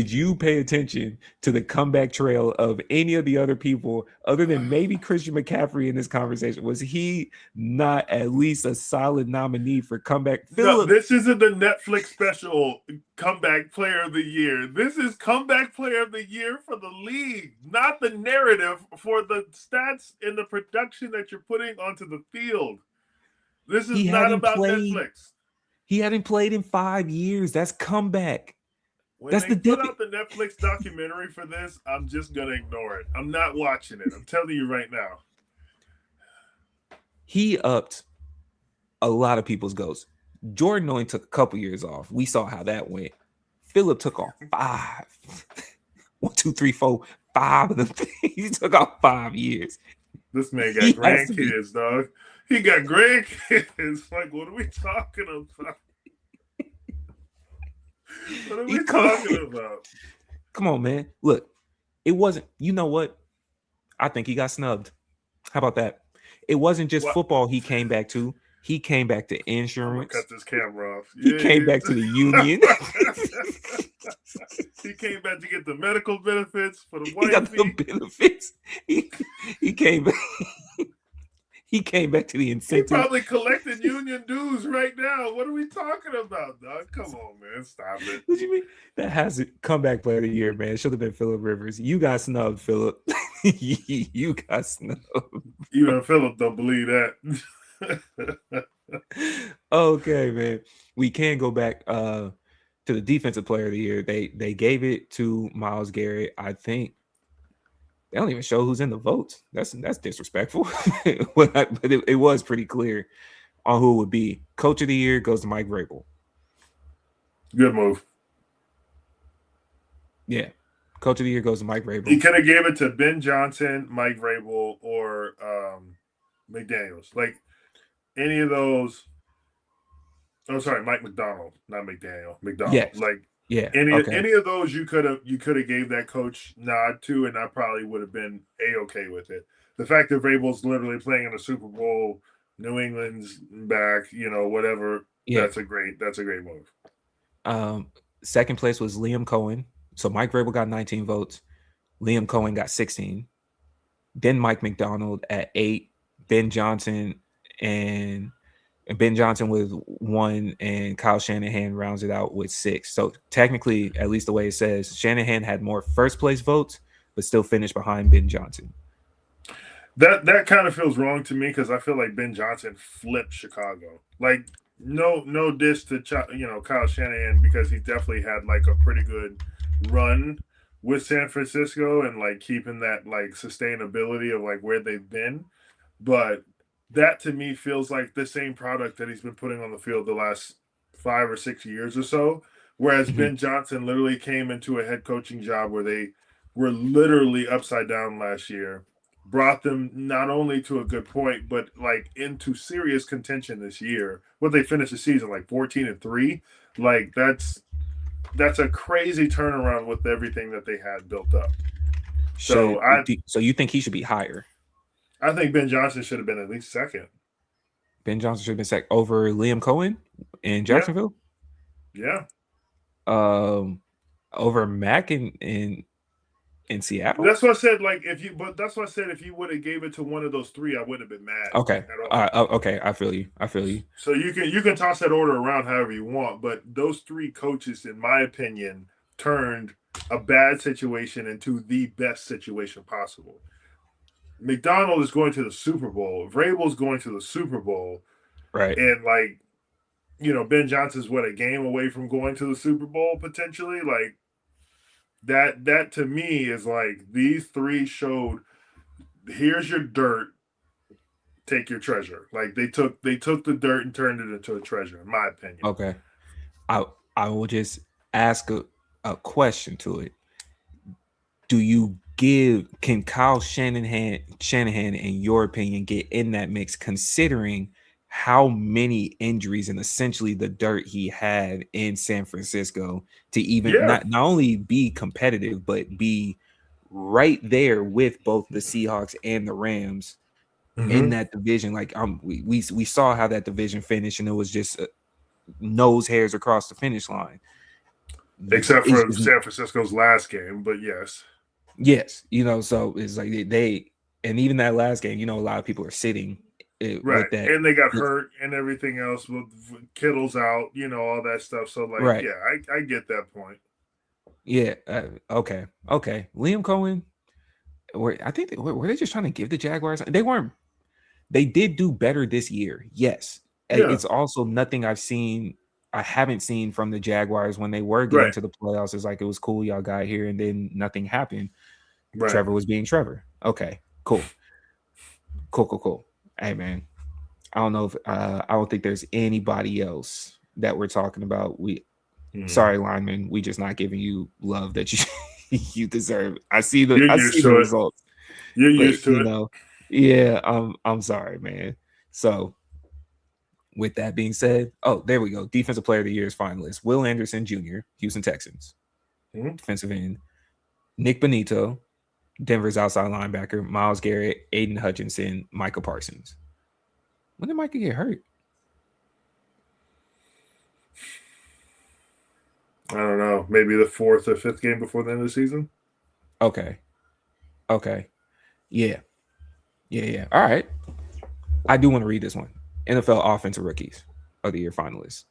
you pay attention to the comeback trail of any of the other people other than maybe Christian McCaffrey in this conversation? Was he not at least a solid nominee for comeback? No, this isn't the Netflix special comeback player of the year. This is comeback player of the year for the league, not the narrative for the stats and the production that you're putting onto the field. This is not about Netflix. He hadn't played in 5 years. That's comeback. When they put out the Netflix documentary for this, I'm just going to ignore it. I'm not watching it. I'm telling you right now. He upped a lot of people's goals. Jordan only took a couple years off. We saw how that went. Phillip took off 5. 1, 2, 3, 4, 5 of them. He took off 5 years. This man got grandkids, dog. He got grandkids. Like, what are we talking about? What are we talking about? Come on, man. Look, it wasn't. You know what? I think he got snubbed. How about that? It wasn't just football he came back to. He came back to insurance. Cut this camera off. He came back to the union. He came back to get the medical benefits for the wife. He got the benefits. He came back. He came back to the incentive. He probably collecting union dues right now. What are we talking about, dog? Come on, man. Stop it. What do you mean? That has it. Comeback player of the year, man. It should have been Phillip Rivers. You got snubbed, Phillip. You got snubbed. Even Phillip don't believe that. Okay, man. We can go back to the defensive player of the year. They gave it to Myles Garrett. I think they don't even show who's in the votes. That's disrespectful. But it was pretty clear on who it would be. Coach of the year goes to Mike Vrabel. Good move. Yeah. Coach of the year goes to Mike Vrabel. He could have gave it to Ben Johnson, Mike Vrabel, or McDaniels. Like any of those. Oh, sorry, Mike McDonald, not McDaniel. McDonald. Yeah. Like yeah. Any of those you could have gave that coach nod to, and I probably would have been A-okay with it. The fact that Vrabel's literally playing in a Super Bowl, New England's back, whatever. Yeah. That's a great move. Second place was Liam Cohen. So Mike Vrabel got 19 votes. Liam Cohen got 16. Then Mike McDonald at 8. Ben Johnson with 1, and Kyle Shanahan rounds it out with 6. So technically, at least the way it says, Shanahan had more first place votes, but still finished behind Ben Johnson. That kind of feels wrong to me because I feel like Ben Johnson flipped Chicago. Like no diss to Kyle Shanahan because he definitely had like a pretty good run with San Francisco and like keeping that like sustainability of like where they've been, but that to me feels like the same product that he's been putting on the field the last 5 or 6 years or so. Whereas Ben Johnson literally came into a head coaching job where they were literally upside down last year, brought them not only to a good point, but like into serious contention this year. What they finished the season like 14-3. Like that's a crazy turnaround with everything that they had built up. So you think he should be higher? I think Ben Johnson should have been at least second. Ben Johnson should have been second over Liam Cohen in Jacksonville? Yeah. Over Mac in Seattle? That's what I said. Like if you would have gave it to one of those three, I wouldn't have been mad. Okay. Okay. I feel you. So you can toss that order around however you want, but those 3 coaches, in my opinion, turned a bad situation into the best situation possible. McDonald is going to the Super Bowl. If Vrabel's going to the Super Bowl, Right. and like, Ben Johnson's a game away from going to the Super Bowl potentially. Like that to me is like these three showed. Here's your dirt. Take your treasure. Like they took the dirt and turned it into a treasure, in my opinion. Okay. I will just ask a question to it. Can Kyle Shanahan, in your opinion, get in that mix, considering how many injuries and essentially the dirt he had in San Francisco to even not only be competitive, but be right there with both the Seahawks and the Rams in that division? Like we saw how that division finished, and it was just nose hairs across the finish line. Except for San Francisco's last game, but yes. Yes, so it's like they and even that last game, a lot of people are sitting right, with that, and they got hurt and everything else with Kittle's out, all that stuff. So like, right. Yeah, I get that point. Yeah. Okay. Liam Cohen. I think were they just trying to give the Jaguars? They weren't. They did do better this year. Yes, it's also nothing I haven't seen from the Jaguars when they were getting to the playoffs. It's like, it was cool, y'all got here, and then nothing happened. Right. Trevor was being Trevor. Okay, cool. Hey, man, I don't know if I don't think there's anybody else that we're talking about. Sorry, lineman, we just not giving you love that you deserve. I see the results. You're used to it. Yeah, I'm sorry, man. So, with that being said, there we go. Defensive Player of the Year's finalist: Will Anderson Jr., Houston Texans, defensive end; Nick Bonito, Denver's outside linebacker; Myles Garrett, Aiden Hutchinson, Micah Parsons. When did Micah get hurt? I don't know. Maybe the 4th or 5th game before the end of the season. Okay. Yeah. All right. I do want to read this one. NFL Offensive Rookies of the Year finalists: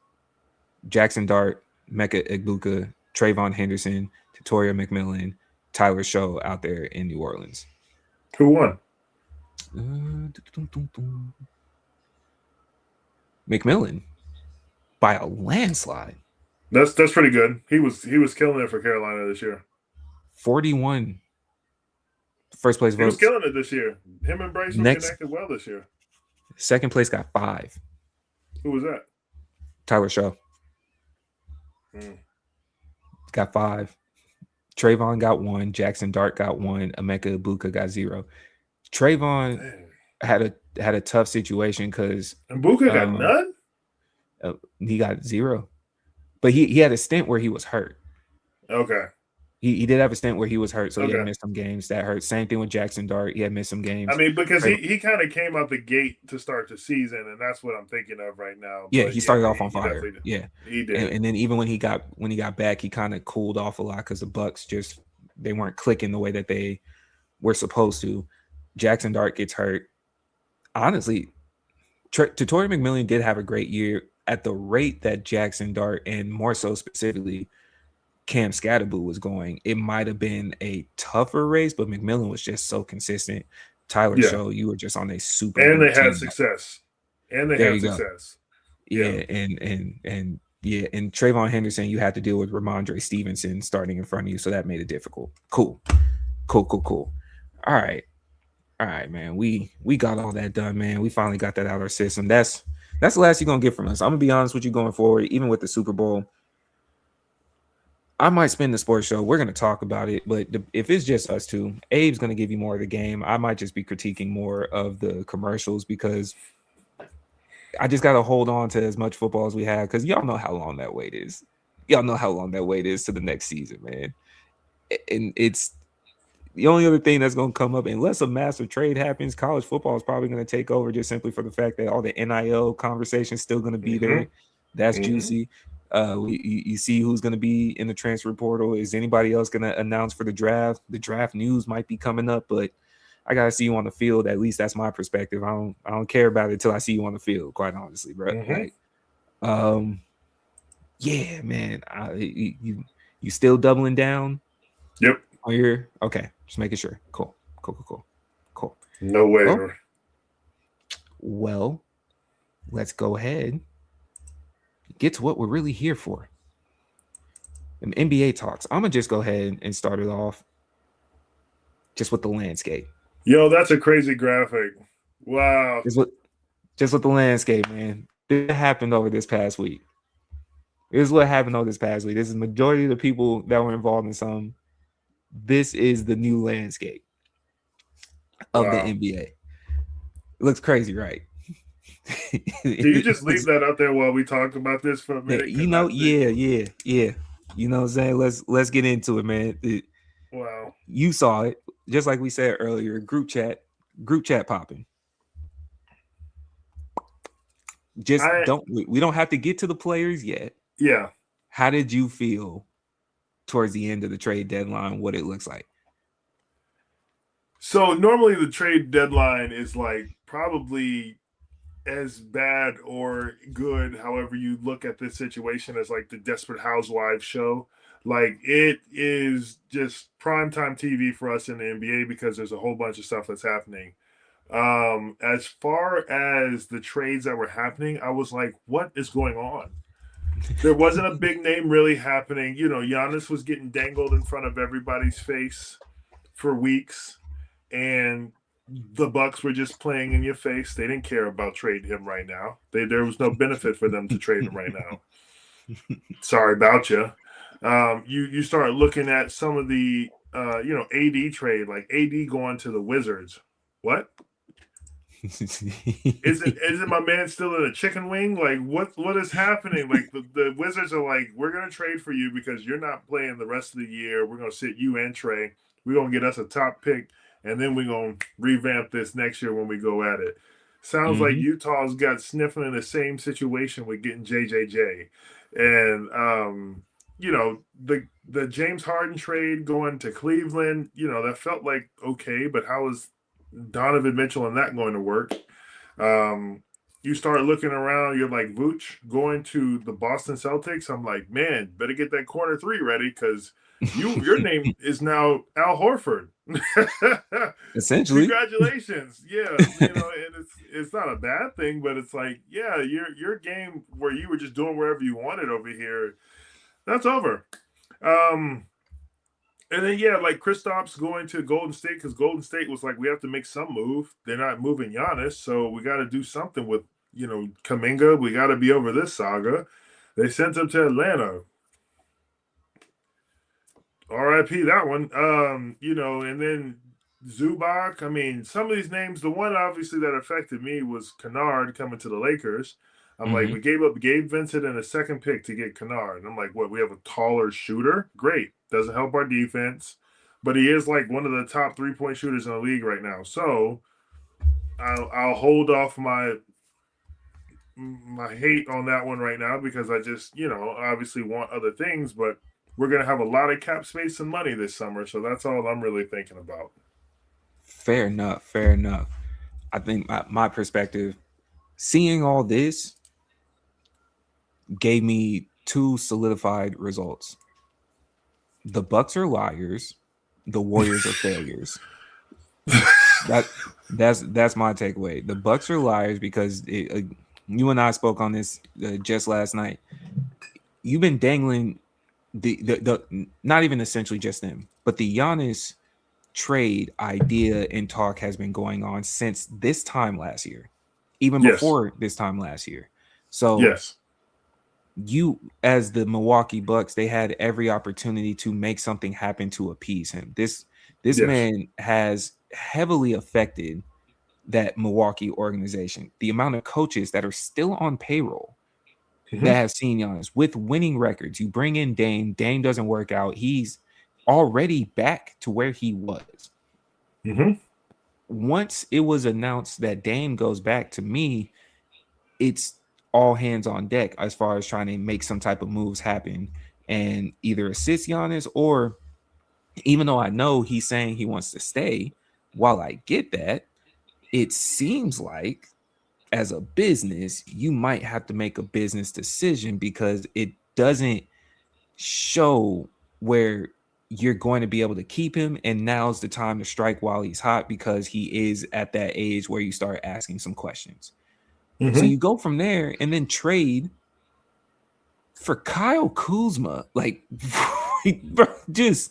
Jackson Dart, Mecca Egbuka, Trayvon Henderson, Tatoria McMillan, Tyler Show out there in New Orleans. Who won? McMillan by a landslide. That's pretty good. He was killing it for Carolina this year. 41 first place votes. He was killing it this year. Him and Bryce were connected well this year. Second place got 5. Who was that? Tyler Show. Got 5. Trayvon got 1. Jackson Dart got 1. Emeka Egbuka got 0. Trayvon had a tough situation because Egbuka got none. He got 0, but he had a stint where he was hurt. Okay. He did have a stint where he was hurt, so he had missed some games. That hurt. Same thing with Jackson Dart. He had missed some games. I mean, because he kind of came out the gate to start the season, and that's what I'm thinking of right now. Yeah, he started off on fire. Yeah, he did. And then even when he got back, he kind of cooled off a lot because the Bucks they weren't clicking the way that they were supposed to. Jackson Dart gets hurt. Honestly, Tatoria McMillan did have a great year at the rate that Jackson Dart, and more so specifically Cam Scatterboo, was going. It might have been a tougher race, but McMillan was just so consistent. Tyler Show, you were just on a super and they had team. Success. And they there had success. Yeah, and Trayvon Henderson, you had to deal with Ramondre Stevenson starting in front of you, so that made it difficult. Cool. All right, man. We got all that done, man. We finally got that out of our system. That's the last you're gonna get from us. I'm gonna be honest with you going forward, even with the Super Bowl. I might spin the sports show. We're going to talk about it, but if it's just us two, Abe's going to give you more of the game. I might just be critiquing more of the commercials because I just got to hold on to as much football as we have because y'all know how long that wait is. Y'all know how long that wait is to the next season, man. And it's the only other thing that's going to come up, unless a massive trade happens. College football is probably going to take over just simply for the fact that all the NIL conversation is still going to be there. That's juicy. You see who's going to be in the transfer portal. Is anybody else going to announce for the draft? The draft news might be coming up, but I got to see you on the field. At least that's my perspective. I don't care about it until I see you on the field, quite honestly, bro. Like, yeah, man. You still doubling down? Yep. On your okay, just making sure. Cool. No way. Oh. Well, let's go ahead. Get to what we're really here for. An NBA talks. I'm gonna just go ahead and start it off just with the landscape. Yo, that's a crazy graphic. Wow. Just with the landscape, man. This happened over this past week. This is what happened over this past week. This is the majority of the people that were involved in something. This is the new landscape of the NBA. It looks crazy, right? Can you just leave that out there while we talk about this for a minute? Yeah. You know what I'm saying? Let's get into it, man. Wow. You saw it, just like we said earlier, group chat popping. We don't have to get to the players yet. Yeah. How did you feel towards the end of the trade deadline, what it looks like? So normally the trade deadline is like probably as bad or good, however you look at this situation, as like the Desperate Housewives show. Like, it is just primetime TV for us in the NBA because there's a whole bunch of stuff that's happening. As far as the trades that were happening, I was like, what is going on? There wasn't a big name really happening. You know, Giannis was getting dangled in front of everybody's face for weeks, and the Bucks were just playing in your face. They didn't care about trading him right now. There was no benefit for them to trade him right now. Sorry about you. You start looking at some of the AD trade, like AD going to the Wizards. What? Isn't my man still in a chicken wing? Like, what is happening? Like, the Wizards are like, we're gonna trade for you because you're not playing the rest of the year. We're gonna sit you and Trey. We're gonna get us a top pick, and then we're gonna revamp this next year when we go at it. Sounds like Utah's got sniffing in the same situation with getting JJJ. And the James Harden trade going to Cleveland, that felt like okay, but how is Donovan Mitchell and that going to work? You start looking around, you're like, Vooch going to the Boston Celtics. I'm like, man, better get that corner three ready because your name is now Al Horford. Essentially. Congratulations. Yeah, and it's not a bad thing, but it's like, yeah, your game where you were just doing wherever you wanted over here, that's over. And then, like Kristaps going to Golden State because Golden State was like, we have to make some move. They're not moving Giannis, so we got to do something with, Kuminga. We got to be over this saga. They sent him to Atlanta. R.I.P. that one. And then Zubac. I mean, some of these names, the one obviously that affected me was Kennard coming to the Lakers. I'm like, we gave up Gabe Vincent and a second pick to get Kennard. And I'm like, what? We have a taller shooter? Great. Doesn't help our defense. But he is like one of the top 3-point shooters in the league right now. So I'll hold off my hate on that one right now because I just, obviously want other things. But we're going to have a lot of cap space and money this summer. So that's all I'm really thinking about. Fair enough. I think my perspective, seeing all this gave me two solidified results. The Bucks are liars. The Warriors are failures. That's my takeaway. The Bucks are liars because you and I spoke on this just last night. You've been dangling the not even essentially just them, but the Giannis trade idea and talk has been going on since this time last year, even before this time last year. So you, as the Milwaukee Bucks, they had every opportunity to make something happen to appease him. This man has heavily affected that Milwaukee organization. The amount of coaches that are still on payroll that have seen Giannis with winning records. You bring in Dame doesn't work out. He's already back to where he was. Once it was announced that Dame goes back, to me, it's all hands on deck as far as trying to make some type of moves happen and either assist Giannis, or even though I know he's saying he wants to stay, while I get that, it seems like as a business, you might have to make a business decision because it doesn't show where you're going to be able to keep him, and now's the time to strike while he's hot because he is at that age where you start asking some questions. So you go from there and then trade for Kyle Kuzma, like just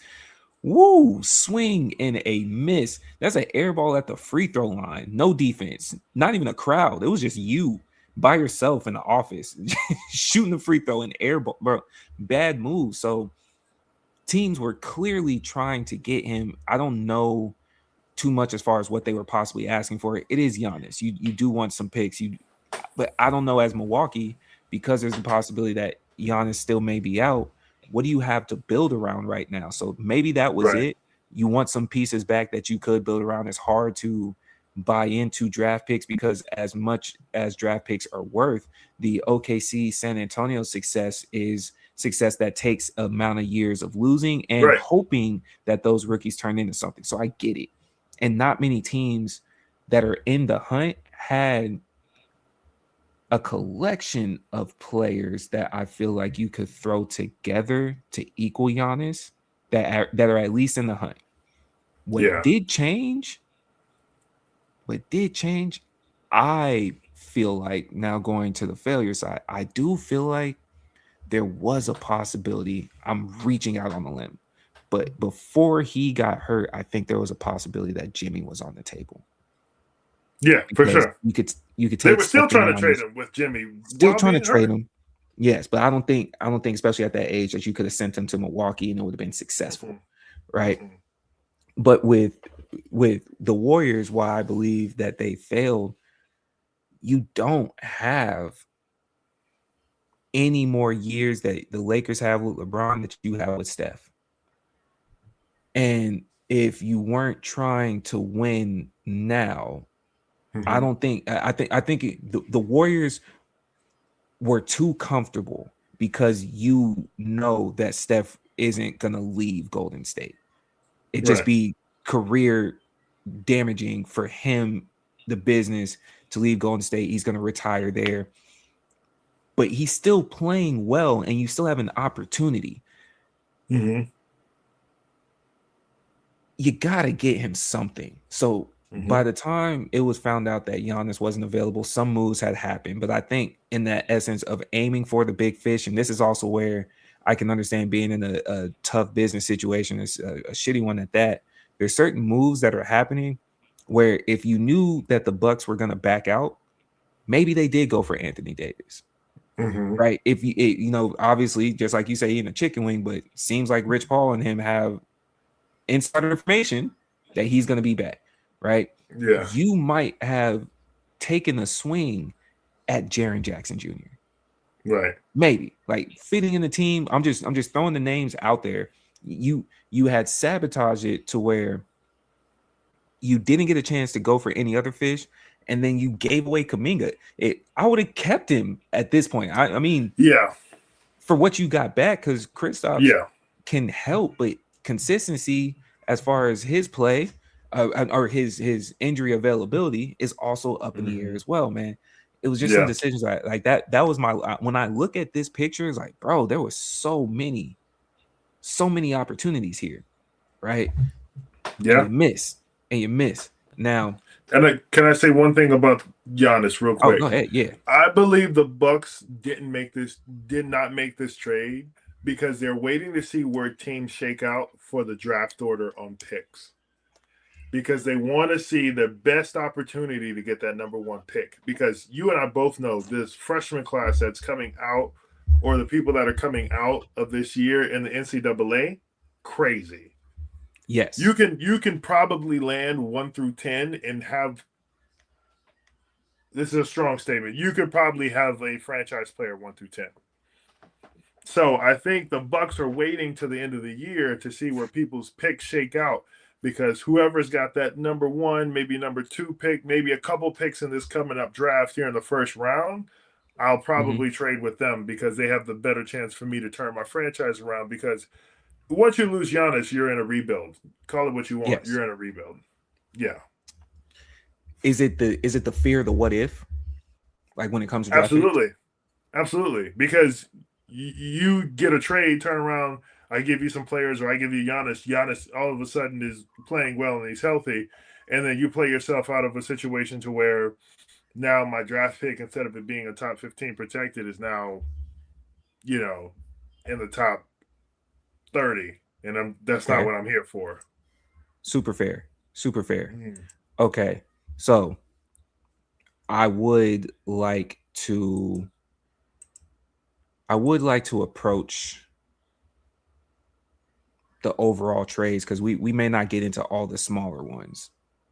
swing and a miss. That's an air ball at the free throw line. No defense, not even a crowd. It was just you by yourself in the office shooting the free throw and air ball, bro. Bad move. So teams were clearly trying to get him. I don't know too much as far as what they were possibly asking for. It is Giannis. You do want some picks. But I don't know as Milwaukee, because there's the possibility that Giannis still may be out. What do you have to build around right now? So maybe that was it. You want some pieces back that you could build around. It's hard to buy into draft picks because as much as draft picks are worth, the OKC San Antonio success is success that takes amount of years of losing and hoping that those rookies turn into something. So I get it. And not many teams that are in the hunt had a collection of players that I feel like you could throw together to equal Giannis that are at least in the hunt. What did change, I feel like, now going to the failure side, I do feel like there was a possibility. I'm reaching out on a limb, but before he got hurt, I think there was a possibility that Jimmy was on the table. Yeah, because for sure. You could take. They were still trying to trade him with Jimmy. Still trying to trade him. Yes, but I don't think, especially at that age, that you could have sent him to Milwaukee and it would have been successful, right? But with the Warriors, why I believe that they failed, you don't have any more years that the Lakers have with LeBron that you have with Steph. And if you weren't trying to win now, I don't think the Warriors were too comfortable because you know that Steph isn't gonna leave Golden State. It just be career damaging for him, the business, to leave Golden State. He's gonna retire there, but he's still playing well, and you still have an opportunity. You gotta get him something. So by the time it was found out that Giannis wasn't available, some moves had happened. But I think in that essence of aiming for the big fish, and this is also where I can understand being in a tough business situation, it's a shitty one at that. There's certain moves that are happening where if you knew that the Bucks were going to back out, maybe they did go for Anthony Davis. Right? If you know, obviously, just like you say, eating a chicken wing, but it seems like Rich Paul and him have insider information that he's going to be back. Right? Yeah. You might have taken a swing at Jaren Jackson Jr. Right. Maybe like fitting in the team. I'm just throwing the names out there. You had sabotaged it to where you didn't get a chance to go for any other fish, and then you gave away Kuminga. I would have kept him at this point. I mean, for what you got back, because Kristaps can help, but consistency as far as his play or his injury availability is also up in the air as well, man. It was just some decisions like that. That was when I look at this picture, it's like, bro, there was so many opportunities here, right? Yeah, and you miss. Now, and can I say one thing about Giannis real quick? Oh, go ahead. Yeah, I believe the Bucks did not make this trade because they're waiting to see where teams shake out for the draft order on picks. Because they want to see the best opportunity to get that number one pick. Because you and I both know this freshman class that's coming out, or the people that are coming out of this year in the NCAA, crazy. Yes. You can probably land 1 through 10 and have, this is a strong statement, you could probably have a franchise player 1 through 10. So I think the Bucks are waiting to the end of the year to see where people's picks shake out. Because whoever's got that number 1, maybe number 2 pick, maybe a couple picks in this coming up draft here in the first round, I'll probably trade with them because they have the better chance for me to turn my franchise around. Because once you lose Giannis, you're in a rebuild. Call it what you want. Yes. You're in a rebuild. Yeah. Is it the fear of the what if? Like when it comes to absolutely. Because you get a trade, turn around. I give you some players, or I give you Giannis. Giannis all of a sudden is playing well and he's healthy, and then you play yourself out of a situation to where now my draft pick, instead of it being a top 15 protected, is now, in the top 30, and that's not what I'm here for. Super fair. Mm-hmm. Okay, so I would like to approach the overall trades, because we may not get into all the smaller ones,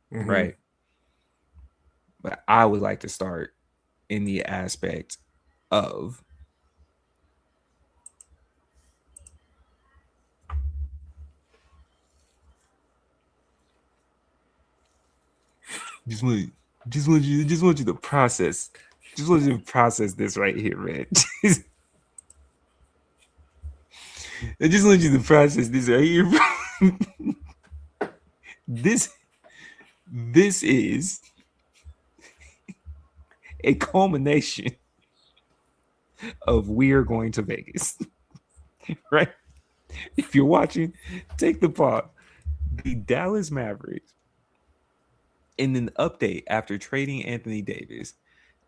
right? But I would like to start in the aspect of just want you to process. Just want you to process this right here, man. I just want you to process this right here. This is a culmination of we're going to Vegas, right? If you're watching, take the pause. The Dallas Mavericks, in an update after trading Anthony Davis,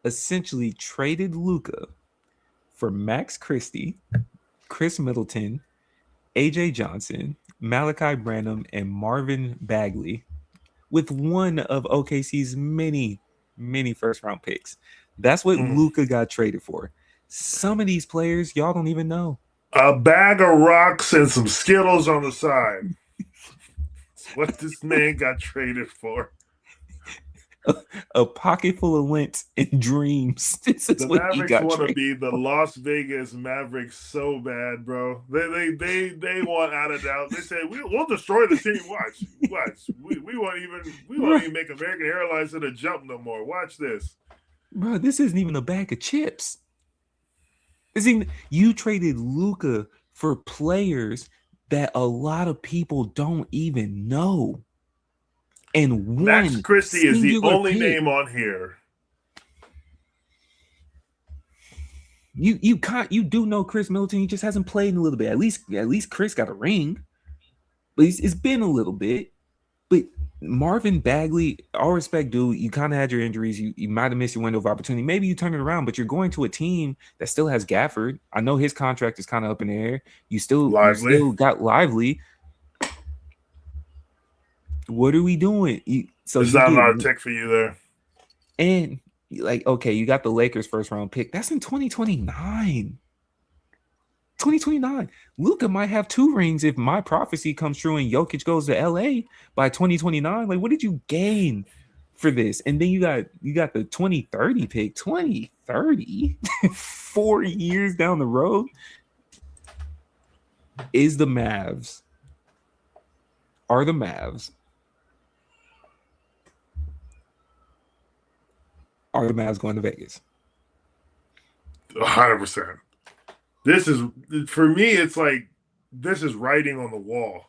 essentially traded Luka for Max Christie, Chris Middleton, AJ Johnson, Malachi Branham, and Marvin Bagley, with one of OKC's many first round picks. That's what Luka got traded for. Some of these players y'all don't even know. A bag of rocks and some Skittles on the side. That's what this man got traded for. A pocket full of lint and dreams. This is the what Mavericks he got want to traded be the for. Las Vegas Mavericks so bad, bro. They want out of doubt. They say we'll destroy the team. Watch. We won't even make American Airlines in a jump no more. Watch this, bro. This isn't even a bag of chips. You traded Luka for players that a lot of people don't even know. And Max Christie is the only pick. name on here. You do know Chris Middleton. He just hasn't played in a little bit. At least Chris got a ring, but it's been a little bit. But Marvin Bagley, all respect, dude, you kind of had your injuries. You might have missed your window of opportunity. Maybe you turn it around, but you're going to a team that still has Gafford. I know his contract is kind of up in the air. You still got Lively. What are we doing? It's not a lot of tech for you there. And okay, you got the Lakers first round pick. That's in 2029. 2029. Luka might have 2 rings if my prophecy comes true and Jokic goes to LA by 2029. What did you gain for this? And then you got the 2030 pick. 2030? 4 years down the road. Are the Mavs going to Vegas? 100%. This is, for me, it's like, this is writing on the wall.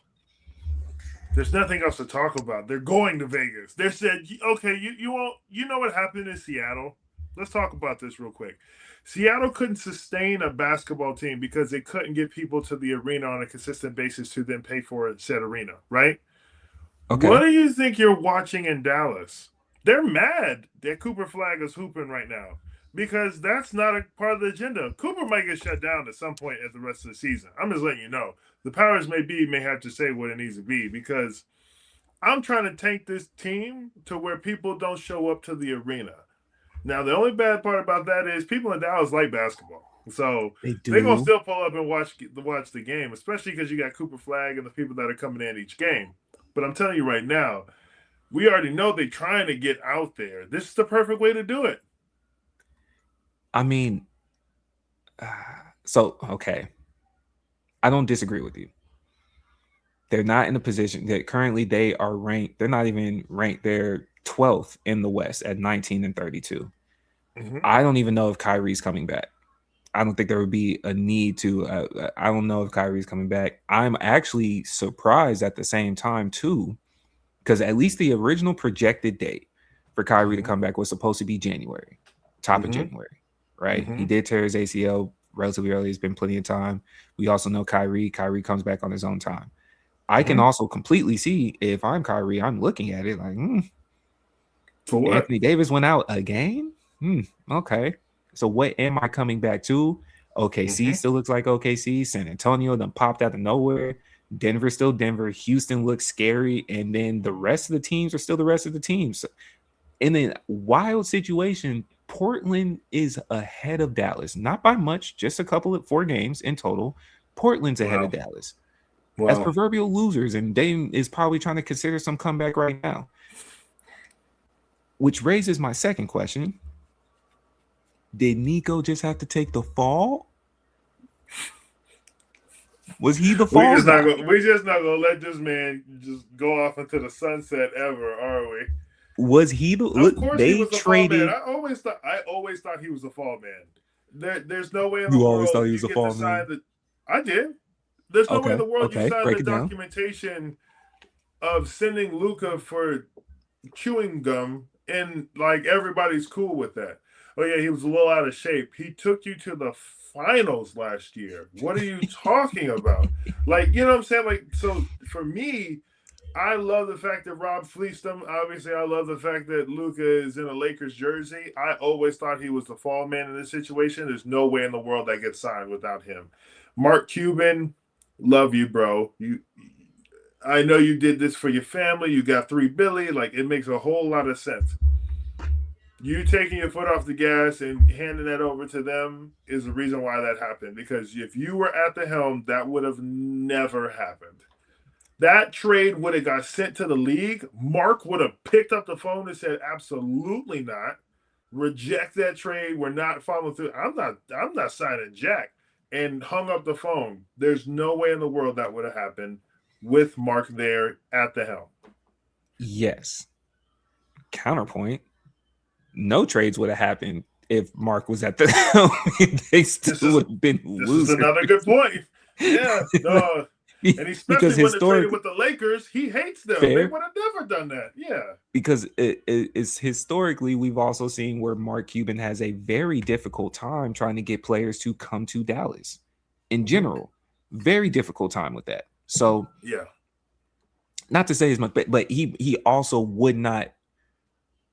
There's nothing else to talk about. They're going to Vegas. They said, okay, you know what happened in Seattle? Let's talk about this real quick. Seattle couldn't sustain a basketball team because they couldn't get people to the arena on a consistent basis to then pay for said arena, right? Okay. What do you think you're watching in Dallas? They're mad that Cooper Flag is hooping right now because that's not a part of the agenda. Cooper might get shut down at some point at the rest of the season. I'm just letting you know. The powers may have to say what it needs to be because I'm trying to tank this team to where people don't show up to the arena. Now, the only bad part about that is people in Dallas like basketball. So they're going to still pull up and watch the game, especially because you got Cooper Flag and the people that are coming in each game. But I'm telling you right now, we already know they're trying to get out there. This is the perfect way to do it. I mean, okay. I don't disagree with you. They're not in a position that currently they are ranked. They're not even ranked. They're 12th in the West at 19-32. Mm-hmm. I don't even know if Kyrie's coming back. I don't think there would be a need to. I don't know if Kyrie's coming back. I'm actually surprised at the same time, too, because at least the original projected date for Kyrie to come back was supposed to be January, top of January, right? He did tear his ACL relatively early. It's been plenty of time. We also know Kyrie comes back on his own time. I can also completely see if I'm Kyrie, I'm looking at it like, For what? Anthony Davis went out again? Okay. So what am I coming back to? OKC still looks like OKC. San Antonio then popped out of nowhere. Denver still Denver. Houston looks scary. And then the rest of the teams are still the rest of the teams. In a wild situation, Portland is ahead of Dallas. Not by much, just a couple of 4 games in total. Portland's ahead of Dallas. As proverbial losers, and Dame is probably trying to consider some comeback right now. Which raises my second question. Did Nico just have to take the fall? Was he the fall? We're just not gonna let this man just go off into the sunset ever, are we? Was he the? Of course, he was the traded. fall man. I always thought he was a fall man. There's no way in the world always thought he was a fall man. I did. There's no way in the world you signed break the it down. documentation of sending Luka for chewing gum, and like everybody's cool with that. Oh yeah, he was a little out of shape. He took you to the finals last year. What are you talking about? Like, you know what I'm saying? Like, so for me, I love the fact that Rob fleeced him. Obviously, I love the fact that Luka is in a Lakers jersey. I always thought he was the fall man in this situation. There's no way in the world that gets signed without him. Mark Cuban, love you, bro. I know you did this for your family. You got $3 billion. Like, it makes a whole lot of sense. You taking your foot off the gas and handing that over to them is the reason why that happened. Because if you were at the helm, that would have never happened. That trade would have got sent to the league. Mark would have picked up the phone and said, absolutely not. Reject that trade. We're not following through. I'm not signing Jack. And hung up the phone. There's no way in the world that would have happened with Mark there at the helm. Yes. Counterpoint. No trades would have happened if Mark was at the helm. They still would have been losers. This is another good point. Yeah. And especially when they traded with the Lakers, he hates them. Fair. They would have never done that. Yeah. Because it's historically, we've also seen where Mark Cuban has a very difficult time trying to get players to come to Dallas in general. Very difficult time with that. So, yeah. Not to say as much, but he also would not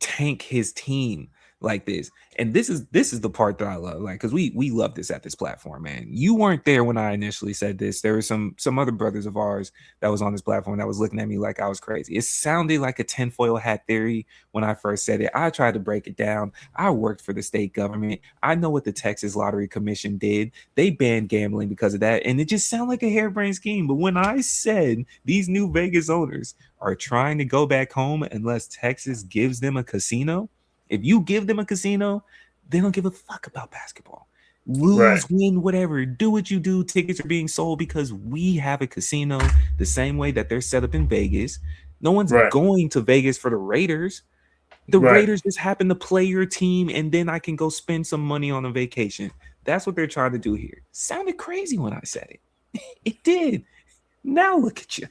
tank his team like this. And this is the part that I love, like, because we love this at this platform, man. You weren't there when I initially said this. There were some other brothers of ours that was on this platform that was looking at me like I was crazy. It sounded like a tinfoil hat theory when I first said it. I tried to break it down. I worked for the state government. I know what the Texas Lottery Commission did. They banned gambling because of that, and it just sounded like a harebrained scheme. But when I said these new Vegas owners are trying to go back home unless Texas gives them a casino, if you give them a casino, they don't give a fuck about basketball. Lose, win, whatever. Do what you do. Tickets are being sold because we have a casino the same way that they're set up in Vegas. No one's going to Vegas for the Raiders. The Raiders just happen to play your team, and then I can go spend some money on a vacation. That's what they're trying to do here. Sounded crazy when I said it. It did. Now look at you.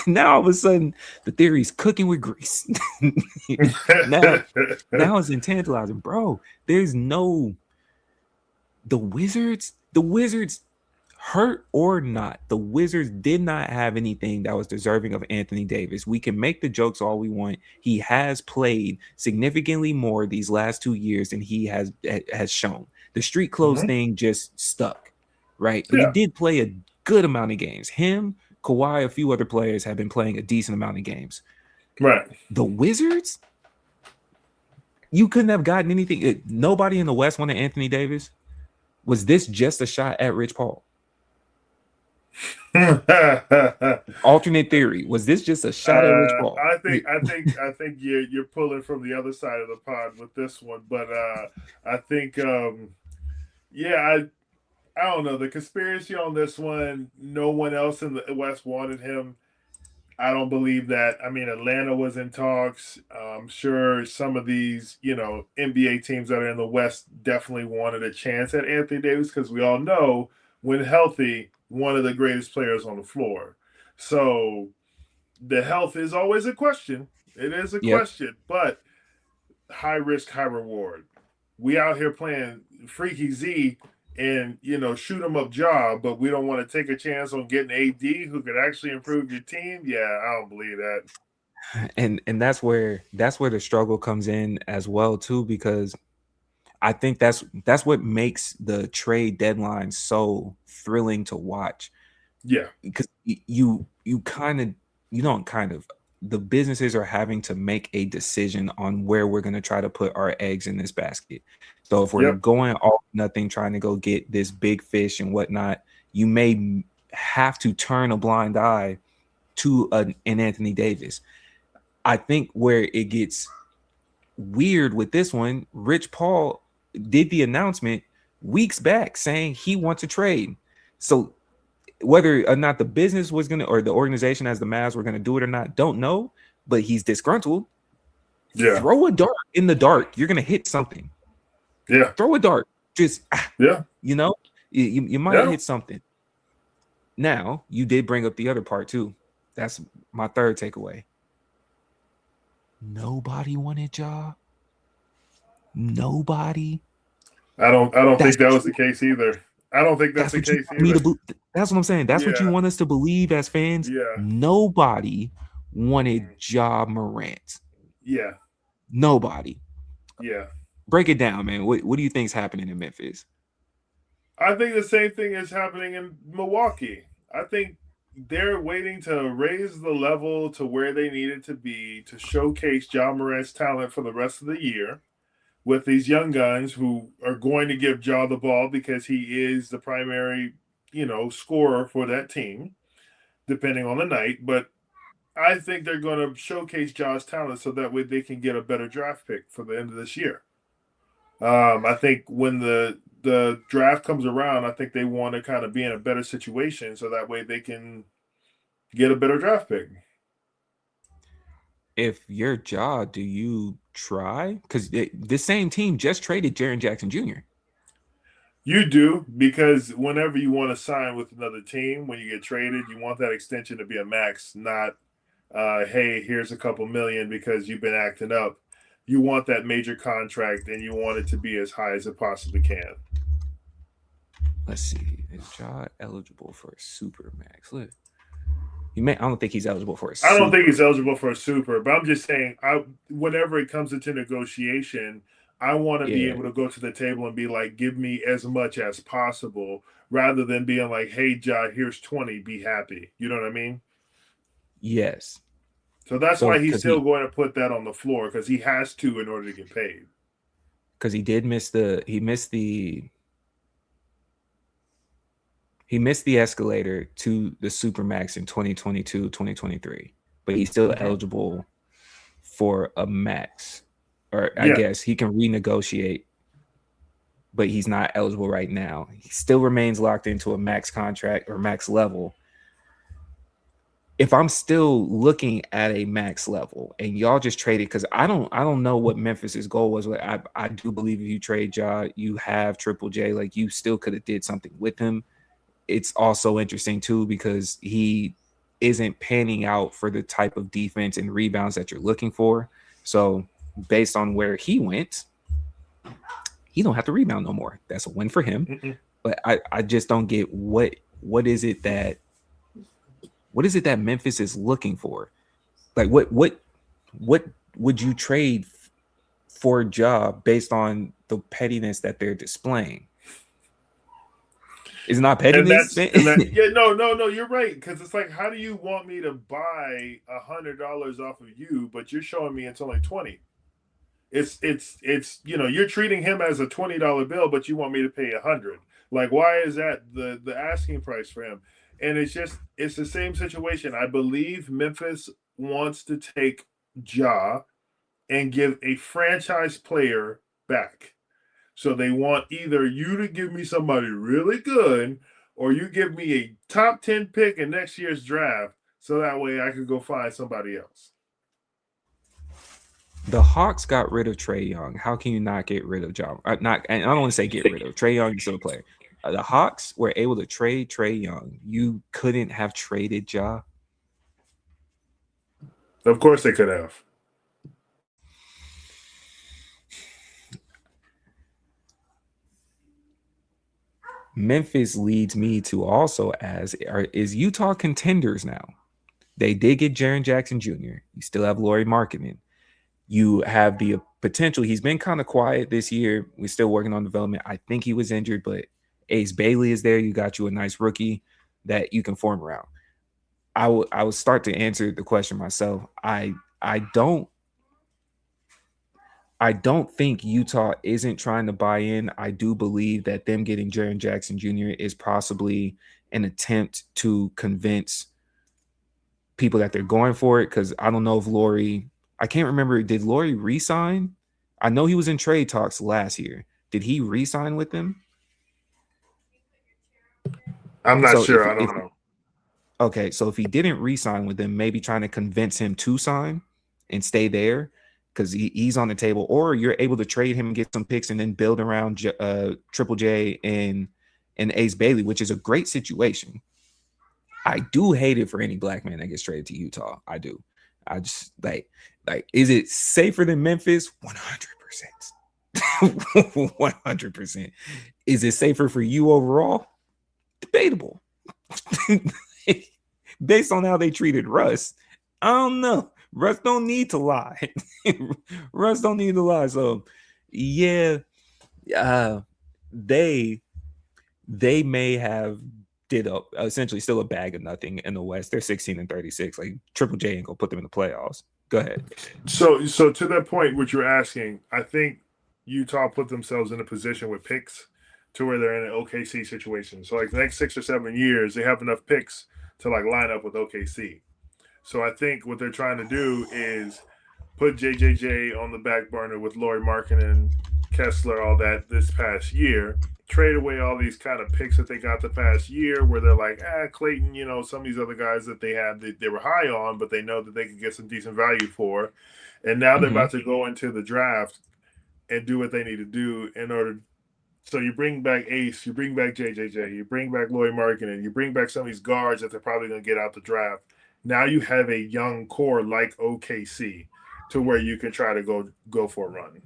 Now all of a sudden the theory's cooking with grease. now it's intantalizing, bro. There's no the Wizards, hurt or not, the Wizards did not have anything that was deserving of Anthony Davis. We can make the jokes all we want. He has played significantly more these last 2 years than he has shown. The street clothes thing just stuck, right? But he did play a good amount of games. Him, Kawhi, a few other players have been playing a decent amount of games. Right. The Wizards, you couldn't have gotten anything. Nobody in the West wanted Anthony Davis. Was this just a shot at Rich Paul? Alternate theory. Was this just a shot at Rich Paul? I think you're pulling from the other side of the pod with this one, but I think I don't know. The conspiracy on this one, no one else in the West wanted him. I don't believe that. I mean, Atlanta was in talks. I'm sure some of these, NBA teams that are in the West definitely wanted a chance at Anthony Davis because we all know when healthy, one of the greatest players on the floor. So the health is always a question. It is a question, but high risk, high reward. We out here playing Freaky Z and shoot 'em up job, but we don't want to take a chance on getting AD who could actually improve your team. Yeah, I don't believe that. And that's where the struggle comes in as well too, because I think that's what makes the trade deadline so thrilling to watch. Yeah, because the businesses are having to make a decision on where we're going to try to put our eggs in this basket. So if we're Yep. going all nothing, trying to go get this big fish and whatnot, you may have to turn a blind eye to an Anthony Davis. I think where it gets weird with this one, Rich Paul did the announcement weeks back saying he wants to trade. So whether or not the business was going to, or the organization as the Mavs were going to do it or not, don't know, but he's disgruntled. Yeah. Throw a dart in the dark. You're going to hit something. Yeah. Throw a dart. Just, yeah. You might hit something. Now, you did bring up the other part too. That's my third takeaway. Nobody wanted Ja. Nobody. I don't think that was the case either. I don't think that's the case either. That's what I'm saying. That's what you want us to believe as fans. Yeah. Nobody wanted Ja Morant. Yeah. Nobody. Yeah. Break it down, man. What do you think is happening in Memphis? I think the same thing is happening in Milwaukee. I think they're waiting to raise the level to where they need it to be to showcase Ja Morant's talent for the rest of the year with these young guns who are going to give Ja the ball because he is the primary, scorer for that team, depending on the night. But I think they're going to showcase Ja's talent so that way they can get a better draft pick for the end of this year. I think when the draft comes around, I think they want to kind of be in a better situation so that way they can get a better draft pick. If you're Ja, do you try? Because the same team just traded Jaren Jackson Jr. You do, because whenever you want to sign with another team, when you get traded, you want that extension to be a max, not, hey, here's a couple million because you've been acting up. You want that major contract, and you want it to be as high as it possibly can. Let's see. Is Ja eligible for a super max? Look. I don't think he's eligible for a super. I don't think he's eligible for a super, but I'm just saying, whenever it comes into negotiation, I want to be able to go to the table and be like, give me as much as possible, rather than being like, hey, Ja, here's 20, be happy. You know what I mean? Yes. So that's why he's still going to put that on the floor, because he has to in order to get paid. Because he missed the escalator to the Supermax in 2022, 2023, but he's still eligible for a max, or I guess he can renegotiate, but he's not eligible right now. He still remains locked into a max contract or max level. If I'm still looking at a max level and y'all just traded, because I don't know what Memphis's goal was. I do believe if you trade Ja, you have Triple J. Like, you still could have did something with him. It's also interesting too because he isn't panning out for the type of defense and rebounds that you're looking for. So based on where he went, he don't have to rebound no more. That's a win for him. Mm-mm. But I just don't get what is it that Memphis is looking for? Like what would you trade for a job based on the pettiness that they're displaying? It's not pettiness. No, you're right. Because it's like, how do you want me to buy $100 off of you, but you're showing me it's only $20? It's you're treating him as a $20 bill, but you want me to pay $100. Like, why is that the asking price for him? And it's the same situation. I believe Memphis wants to take Ja and give a franchise player back. So they want either you to give me somebody really good, or you give me a top 10 pick in next year's draft, so that way I can go find somebody else. The Hawks got rid of Trae Young. How can you not get rid of Ja? I don't want to say get rid of Trae Young. He's still a player. The Hawks were able to trade Trae Young. You couldn't have traded Ja. Of course they could have. Memphis leads me to also is Utah contenders now? They did get Jaren Jackson Jr. You still have Lauri Markkanen. You have the potential. He's been kind of quiet this year. We're still working on development. I think he was injured, but Ace Bailey is there. You got you a nice rookie that you can form around. I would start to answer the question myself. I don't think Utah isn't trying to buy in. I do believe that them getting Jaren Jackson Jr. is possibly an attempt to convince people that they're going for it, because I don't know if I can't remember, did Lauri re-sign? I know he was in trade talks last year. Did he re-sign with them? I'm not sure. I don't know. Okay, so if he didn't re-sign with them, maybe trying to convince him to sign and stay there because he's on the table, or you're able to trade him and get some picks and then build around Triple J and Ace Bailey, which is a great situation. I do hate it for any black man that gets traded to Utah. I do. I just like, is it safer than Memphis? 100%. 100%. Is it safer for you overall? Debatable. Based on how they treated Russ, I don't know. Russ don't need to lie. Russ don't need to lie. So, yeah, they may have did essentially still a bag of nothing in the West. They're 16-36. Like Triple J ain't gonna put them in the playoffs. Go ahead. So to that point, what you're asking, I think Utah put themselves in a position with picks to where they're in an OKC situation. So like the next 6 or 7 years, they have enough picks to like line up with OKC. So I think what they're trying to do is put JJJ on the back burner with Lauri Markkanen, Kessler, all that this past year. Trade away all these kind of picks that they got the past year where they're like, Clayton, some of these other guys that they had that they were high on, but they know that they can get some decent value for. And now they're about to go into the draft and do what they need to do in order. So you bring back Ace, you bring back JJJ, you bring back Lauri Markkanen, you bring back some of these guards that they're probably going to get out the draft. Now you have a young core like OKC to where you can try to go for a run.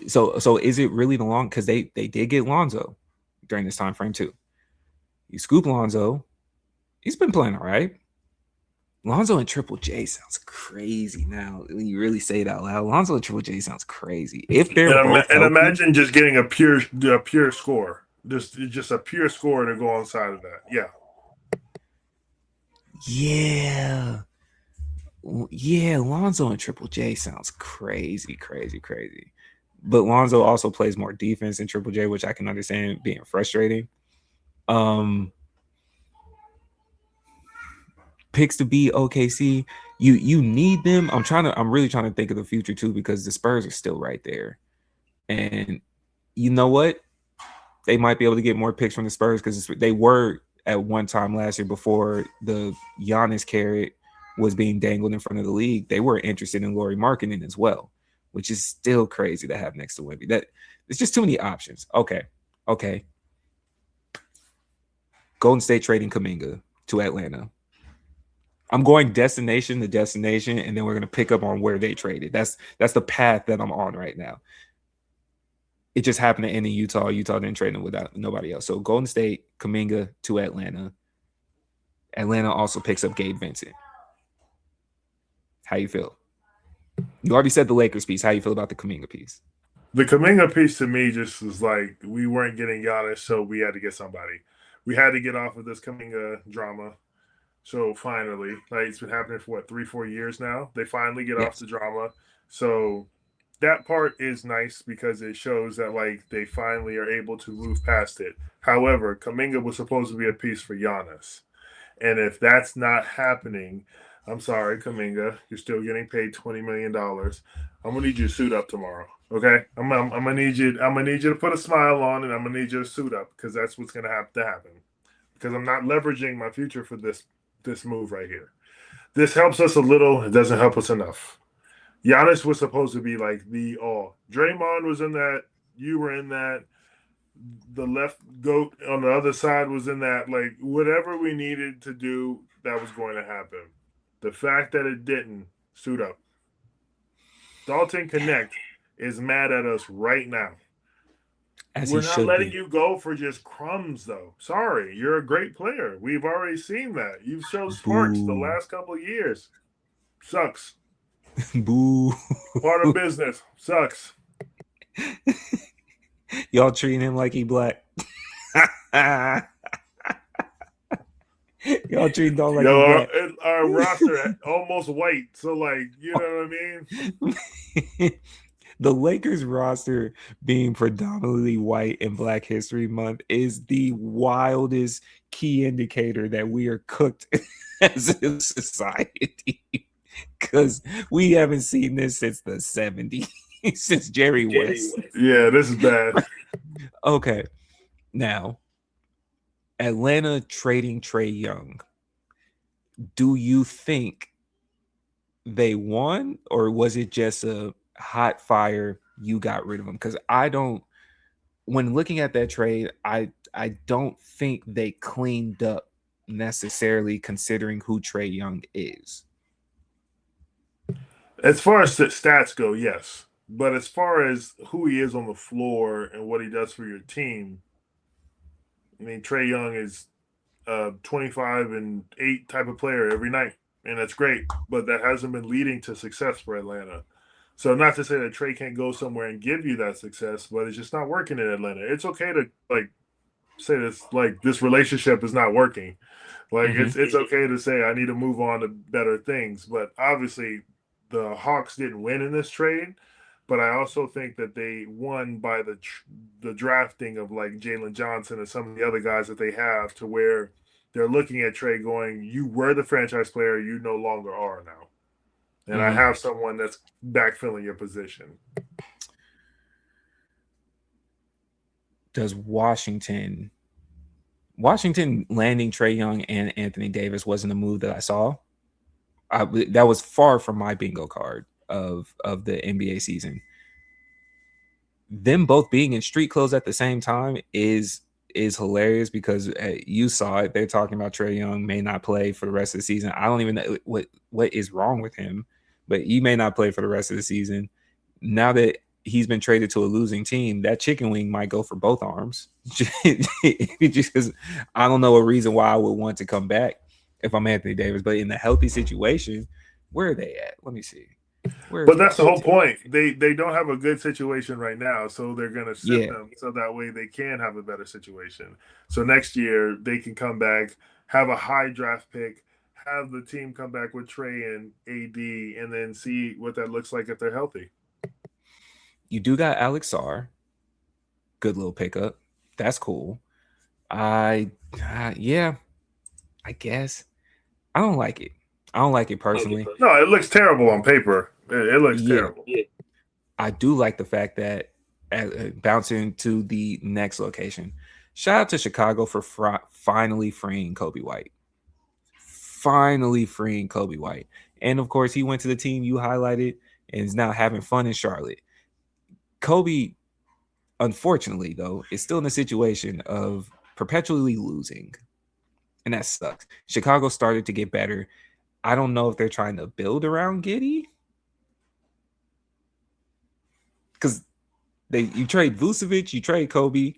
So is it really the long, because they did get Lonzo during this time frame too. You scoop Lonzo, he's been playing all right. Lonzo and Triple J sounds crazy now when you really say it out loud. Lonzo and Triple J sounds crazy. If they're both healthy, imagine just getting a pure score, just a pure score to go inside of that. Yeah, Lonzo and Triple J sounds crazy. But Lonzo also plays more defense than Triple J, which I can understand being frustrating. Picks to be OKC, you need them. I'm really trying to think of the future too, because the Spurs are still right there, and you know what? They might be able to get more picks from the Spurs because they were at one time last year before the Giannis carrot was being dangled in front of the league. They were interested in Lauri Markkanen as well, which is still crazy to have next to Wemby. That it's just too many options. Okay. Golden State trading Kuminga to Atlanta. I'm going destination to destination, and then we're going to pick up on where they traded. That's the path that I'm on right now. It just happened to end in Utah. Utah didn't trade him without nobody else. So Golden State, Kuminga to Atlanta. Atlanta also picks up Gabe Vincent. How you feel? You already said the Lakers piece. How you feel about the Kuminga piece? The Kuminga piece to me just was like, we weren't getting Giannis, so we had to get somebody. We had to get off of this Kuminga drama. So finally, like it's been happening for 3-4 years now. They finally get off the drama. So that part is nice because it shows that like they finally are able to move past it. However, Kuminga was supposed to be a piece for Giannis. And if that's not happening, I'm sorry, Kuminga, you're still getting paid $20 million. I'm gonna need you to suit up tomorrow. Okay? I'm gonna need you to put a smile on, and I'm gonna need you to suit up because that's what's gonna have to happen. Because I'm not leveraging my future for this move right here. This helps us a little. It doesn't help us enough. Giannis was supposed to be like the all. Draymond was in that. You were in that. The left goat on the other side was in that. Like whatever we needed to do, that was going to happen. The fact that it didn't, suit up. Dalton Connect is mad at us right now. As We're he not should letting be. you go for just crumbs, though. Sorry, you're a great player. We've already seen that. You've shown sparks the Boo. last couple of years. Sucks. Boo. Part of business. Sucks. Y'all treating him like he black. Y'all treating him like Yo, he black. our roster almost white. So, like, you know what I mean? The Lakers roster being predominantly white in Black History Month is the wildest key indicator that we are cooked as a society, because we haven't seen this since the 70s, since Jerry West. Yeah, this is bad. Okay, now Atlanta trading Trae Young. Do you think they won, or was it just a hot fire, you got rid of him? Because I don't, when looking at that trade, I don't think they cleaned up necessarily, considering who Trae Young is. As far as stats go, yes. But as far as who he is on the floor and what he does for your team, I mean, Trae Young is a 25 and 8 type of player every night, and that's great. But that hasn't been leading to success for Atlanta. So not to say that Trae can't go somewhere and give you that success, but it's just not working in Atlanta. It's okay to say this, this relationship is not working. It's okay to say I need to move on to better things. But obviously the Hawks didn't win in this trade. But I also think that they won by the drafting of like Jalen Johnson and some of the other guys that they have, to where they're looking at Trae going, you were the franchise player, you no longer are now. And I have someone that's backfilling your position. Does Washington landing Trae Young and Anthony Davis wasn't a move that I saw. That was far from my bingo card of the NBA season. Them both being in street clothes at the same time is hilarious, because you saw it. They're talking about Trae Young may not play for the rest of the season. I don't even know what is wrong with him, but he may not play for the rest of the season. Now that he's been traded to a losing team, that chicken wing might go for both arms. Just because I don't know a reason why I would want to come back if I'm Anthony Davis. But in the healthy situation, where are they at? Let me see. But that's the whole point. They don't have a good situation right now, so they're going to sit them so that way they can have a better situation. So next year they can come back, have a high draft pick, have the team come back with Trae and AD, and then see what that looks like if they're healthy. You do got Allstar. Good little pickup. That's cool. I guess. I don't like it. I don't like it personally. No, it looks terrible on paper. It looks terrible. Yeah. I do like the fact that bouncing to the next location. Shout out to Chicago for finally freeing Kobe White. And of course, he went to the team you highlighted and is now having fun in Charlotte. Kobe, unfortunately, though, is still in a situation of perpetually losing. And that sucks. Chicago started to get better. I don't know if they're trying to build around Giddey, because you trade Vucevic, you trade Kobe.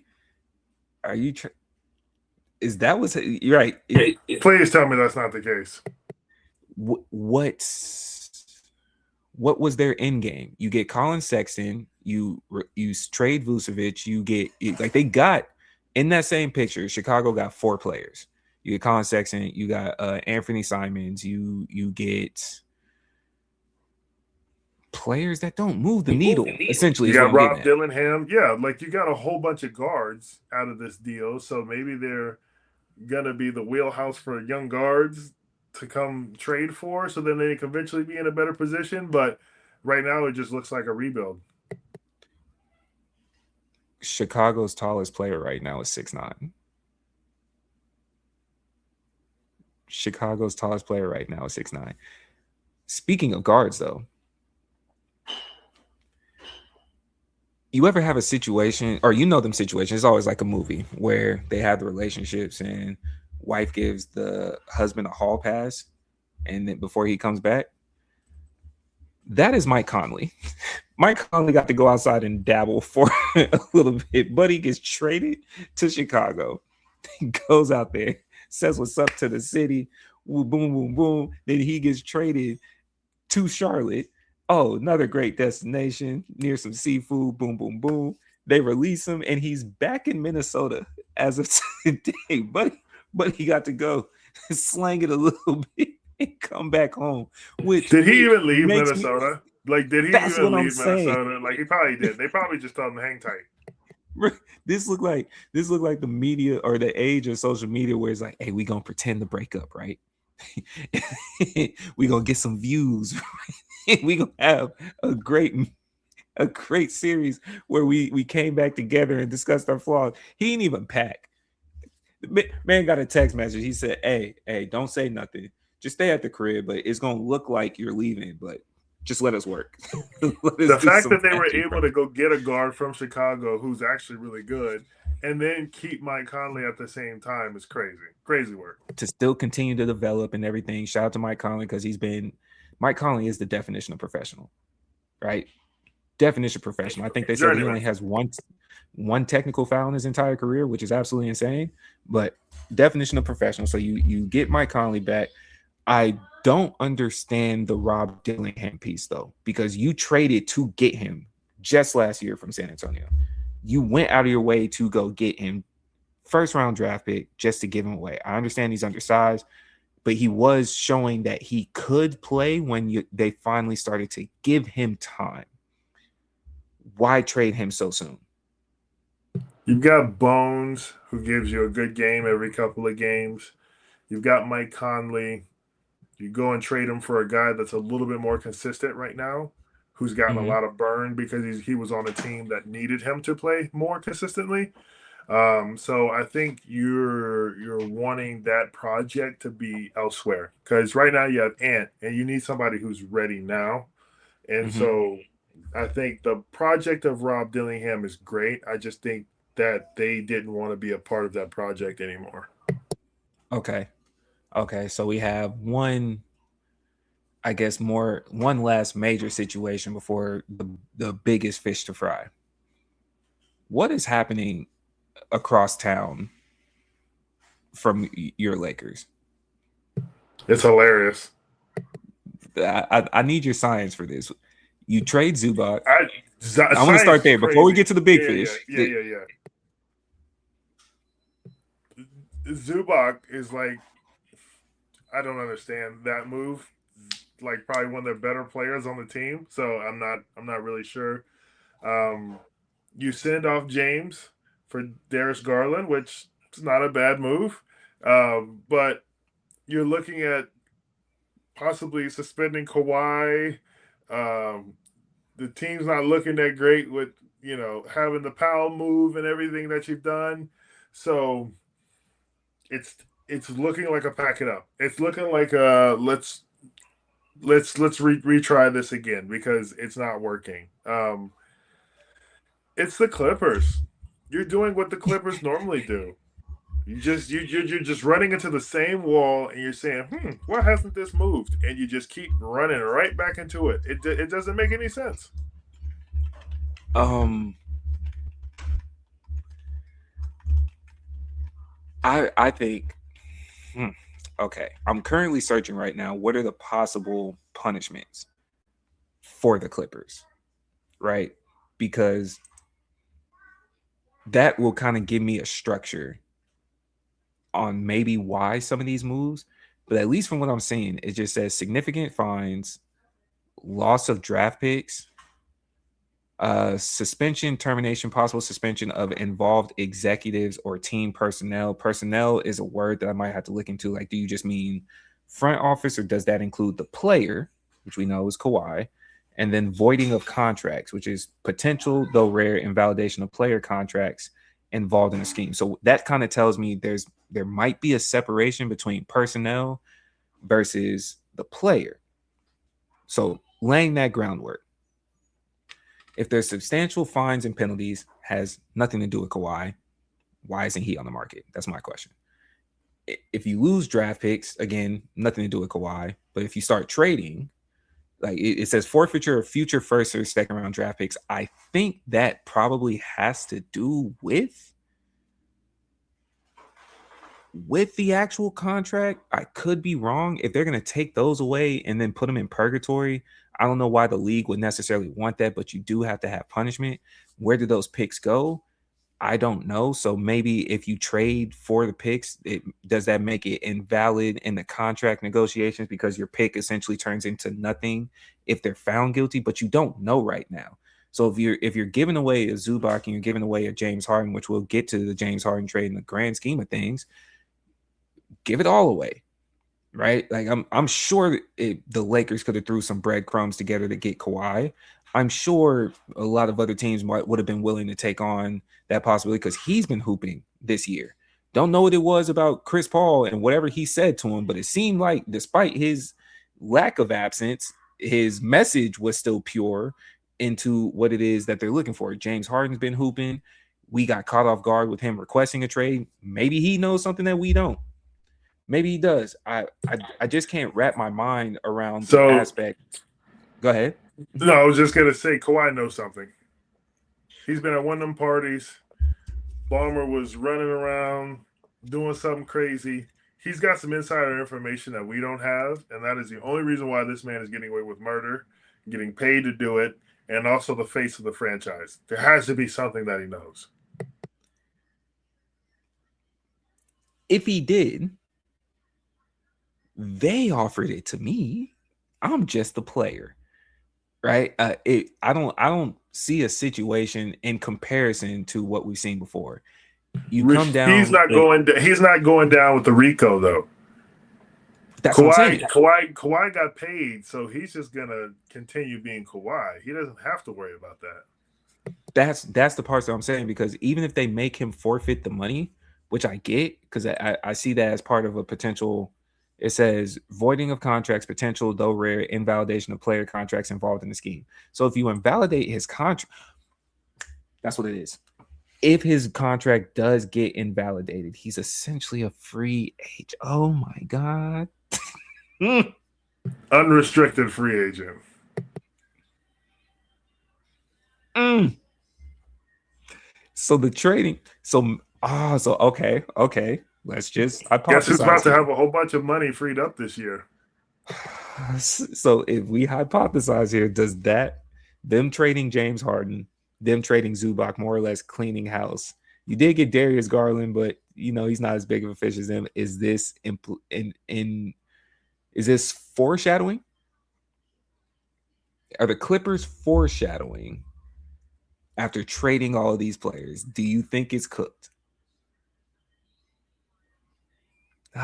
Are you? Is that what's you're right? Please tell me that's not the case. What was their end game? You get Colin Sexton. You trade Vucevic. You get they got in that same picture. Chicago got 4 players. You get Colin Sexton, you got Anthony Simons, you get players that don't move the needle, essentially. You got Rob Dillingham. Yeah, you got a whole bunch of guards out of this deal, so maybe they're going to be the wheelhouse for young guards to come trade for, so then they can eventually be in a better position, but right now it just looks like a rebuild. Chicago's tallest player right now is 6'9". Chicago's tallest player right now is 6'9". Speaking of guards, though, you ever have a situation, or them situations, it's always like a movie where they have the relationships and wife gives the husband a hall pass and then before he comes back. That is Mike Conley. Mike Conley got to go outside and dabble for a little bit, but he gets traded to Chicago. He goes out there, says what's up to the city, boom, boom, boom. Then he gets traded to Charlotte. Oh, another great destination near some seafood, boom, boom, boom. They release him, and he's back in Minnesota as of today. But he got to go slang it a little bit and come back home. Which did he even leave Minnesota? Like, did he That's even what I'm leave saying. Minnesota? Like, he probably did. They probably just told him to hang tight. This looked like the media or the age of social media where it's like, hey, we gonna pretend to break up, right? We gonna get some views. We gonna have a great series where we came back together and discussed our flaws. He didn't even pack. The man got a text message. He said, hey, don't say nothing. Just stay at the crib, but it's gonna look like you're leaving, but just let us work. The fact that they were able to go get a guard from Chicago who's actually really good and then keep Mike Conley at the same time is crazy. Crazy work. To still continue to develop and everything. Shout out to Mike Conley because Mike Conley is the definition of professional, right? Definition of professional. I think they said he only has one technical foul in his entire career, which is absolutely insane, but definition of professional. So you get Mike Conley back. I don't understand the Rob Dillingham piece, though, because you traded to get him just last year from San Antonio. You went out of your way to go get him, first-round draft pick, just to give him away. I understand he's undersized, but he was showing that he could play when they finally started to give him time. Why trade him so soon? You've got Bones, who gives you a good game every couple of games. You've got Mike Conley. You go and trade him for a guy that's a little bit more consistent right now, who's gotten a lot of burn because he was on a team that needed him to play more consistently. So I think you're wanting that project to be elsewhere because right now you have Ant, and you need somebody who's ready now. And so I think the project of Rob Dillingham is great. I just think that they didn't want to be a part of that project anymore. Okay, so we have one last major situation before the biggest fish to fry. What is happening across town from your Lakers? It's hilarious. I need your science for this. You trade Zubac. I want to start there before we get to the big fish. Yeah. Zubac is like, I don't understand that move. Like probably one of the better players on the team. So I'm not really sure. You send off James for Darius Garland, which is not a bad move. But you're looking at possibly suspending Kawhi. The team's not looking that great with, having the Powell move and everything that you've done. So it's looking like a pack it up. It's looking like let's retry this again because it's not working. It's the Clippers. You're doing what the Clippers normally do. You're just running into the same wall and you're saying, why hasn't this moved? And you just keep running right back into it. It doesn't make any sense. I think okay. I'm currently searching right now. What are the possible punishments for the Clippers? Right? Because that will kind of give me a structure on maybe why some of these moves, but at least from what I'm seeing, it just says significant fines, loss of draft picks, suspension, termination, possible suspension of involved executives or team personnel. Personnel is a word that I might have to look into. Like, do you just mean front office or does that include the player, which we know is Kawhi? And then voiding of contracts, which is potential, though rare, invalidation of player contracts involved in a scheme. So that kind of tells me there might be a separation between personnel versus the player. So laying that groundwork. If there's substantial fines and penalties, has nothing to do with Kawhi, why isn't he on the market? That's my question. If you lose draft picks, again, nothing to do with Kawhi. But if you start trading, Like it says forfeiture of future first or second round draft picks. I think that probably has to do with the actual contract. I could be wrong. If they're going to take those away and then put them in purgatory, I don't know why the league would necessarily want that, but you do have to have punishment. Where do those picks go? I don't know. So maybe if you trade for the picks, does that make it invalid in the contract negotiations because your pick essentially turns into nothing if they're found guilty? But you don't know right now. So if you're giving away a Zubac and you're giving away a James Harden, which we'll get to the James Harden trade in the grand scheme of things, give it all away, right? Like I'm sure the Lakers could have threw some breadcrumbs together to get Kawhi. I'm sure a lot of other teams would have been willing to take on that possibility because he's been hooping this year. Don't know what it was about Chris Paul and whatever he said to him, but it seemed like despite his lack of absence, his message was still pure into what it is that they're looking for. James Harden's been hooping. We got caught off guard with him requesting a trade. Maybe he knows something that we don't. Maybe he does. I just can't wrap my mind around the aspect. Go ahead. No, I was just gonna say Kawhi knows something. He's been at one of them parties. Ballmer was running around doing something crazy. He's got some insider information that we don't have, and that is the only reason why this man is getting away with murder, getting paid to do it, and also the face of the franchise. There has to be something that he knows. If he did, they offered it to me. I'm just the player. Right. I don't see a situation in comparison to what we've seen before. You come down. He's not going down with the RICO though. That's what I'm saying. Kawhi got paid, so he's just gonna continue being Kawhi. He doesn't have to worry about that. That's the part that I'm saying, because even if they make him forfeit the money, which I get, because I see that as part of a potential. It says voiding of contracts, potential, though rare, invalidation of player contracts involved in the scheme. So if you invalidate his contract, that's what it is. If his contract does get invalidated, he's essentially a free agent. Oh my God. Unrestricted free agent. So the trading, okay. Let's just guess who's about to have a whole bunch of money freed up this year. So if we hypothesize here, does them trading James Harden, them trading Zubac, more or less cleaning house? You did get Darius Garland, but he's not as big of a fish as them. Is this is this foreshadowing? Are the Clippers foreshadowing after trading all of these players? Do you think it's cooked? Oh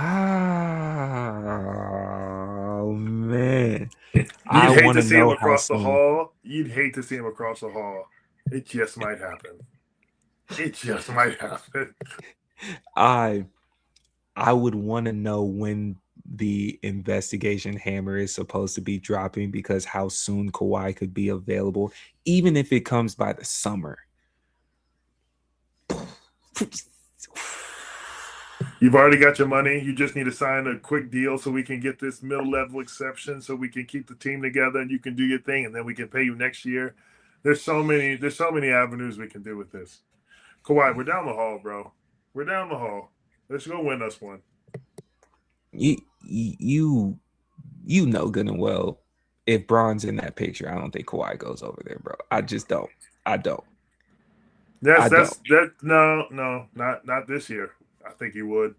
man! You'd hate to see him across the hall. You'd hate to see him across the hall. It just might happen. I would want to know when the investigation hammer is supposed to be dropping, because how soon Kawhi could be available, even if it comes by the summer. You've already got your money. You just need to sign a quick deal so we can get this middle-level exception so we can keep the team together and you can do your thing, and then we can pay you next year. There's so many avenues we can do with this. Kawhi, we're down the hall, bro. We're down the hall. Let's go win us one. You know good and well, if Bron's in that picture, I don't think Kawhi goes over there, bro. I just don't. I don't. Not this year. I think he would.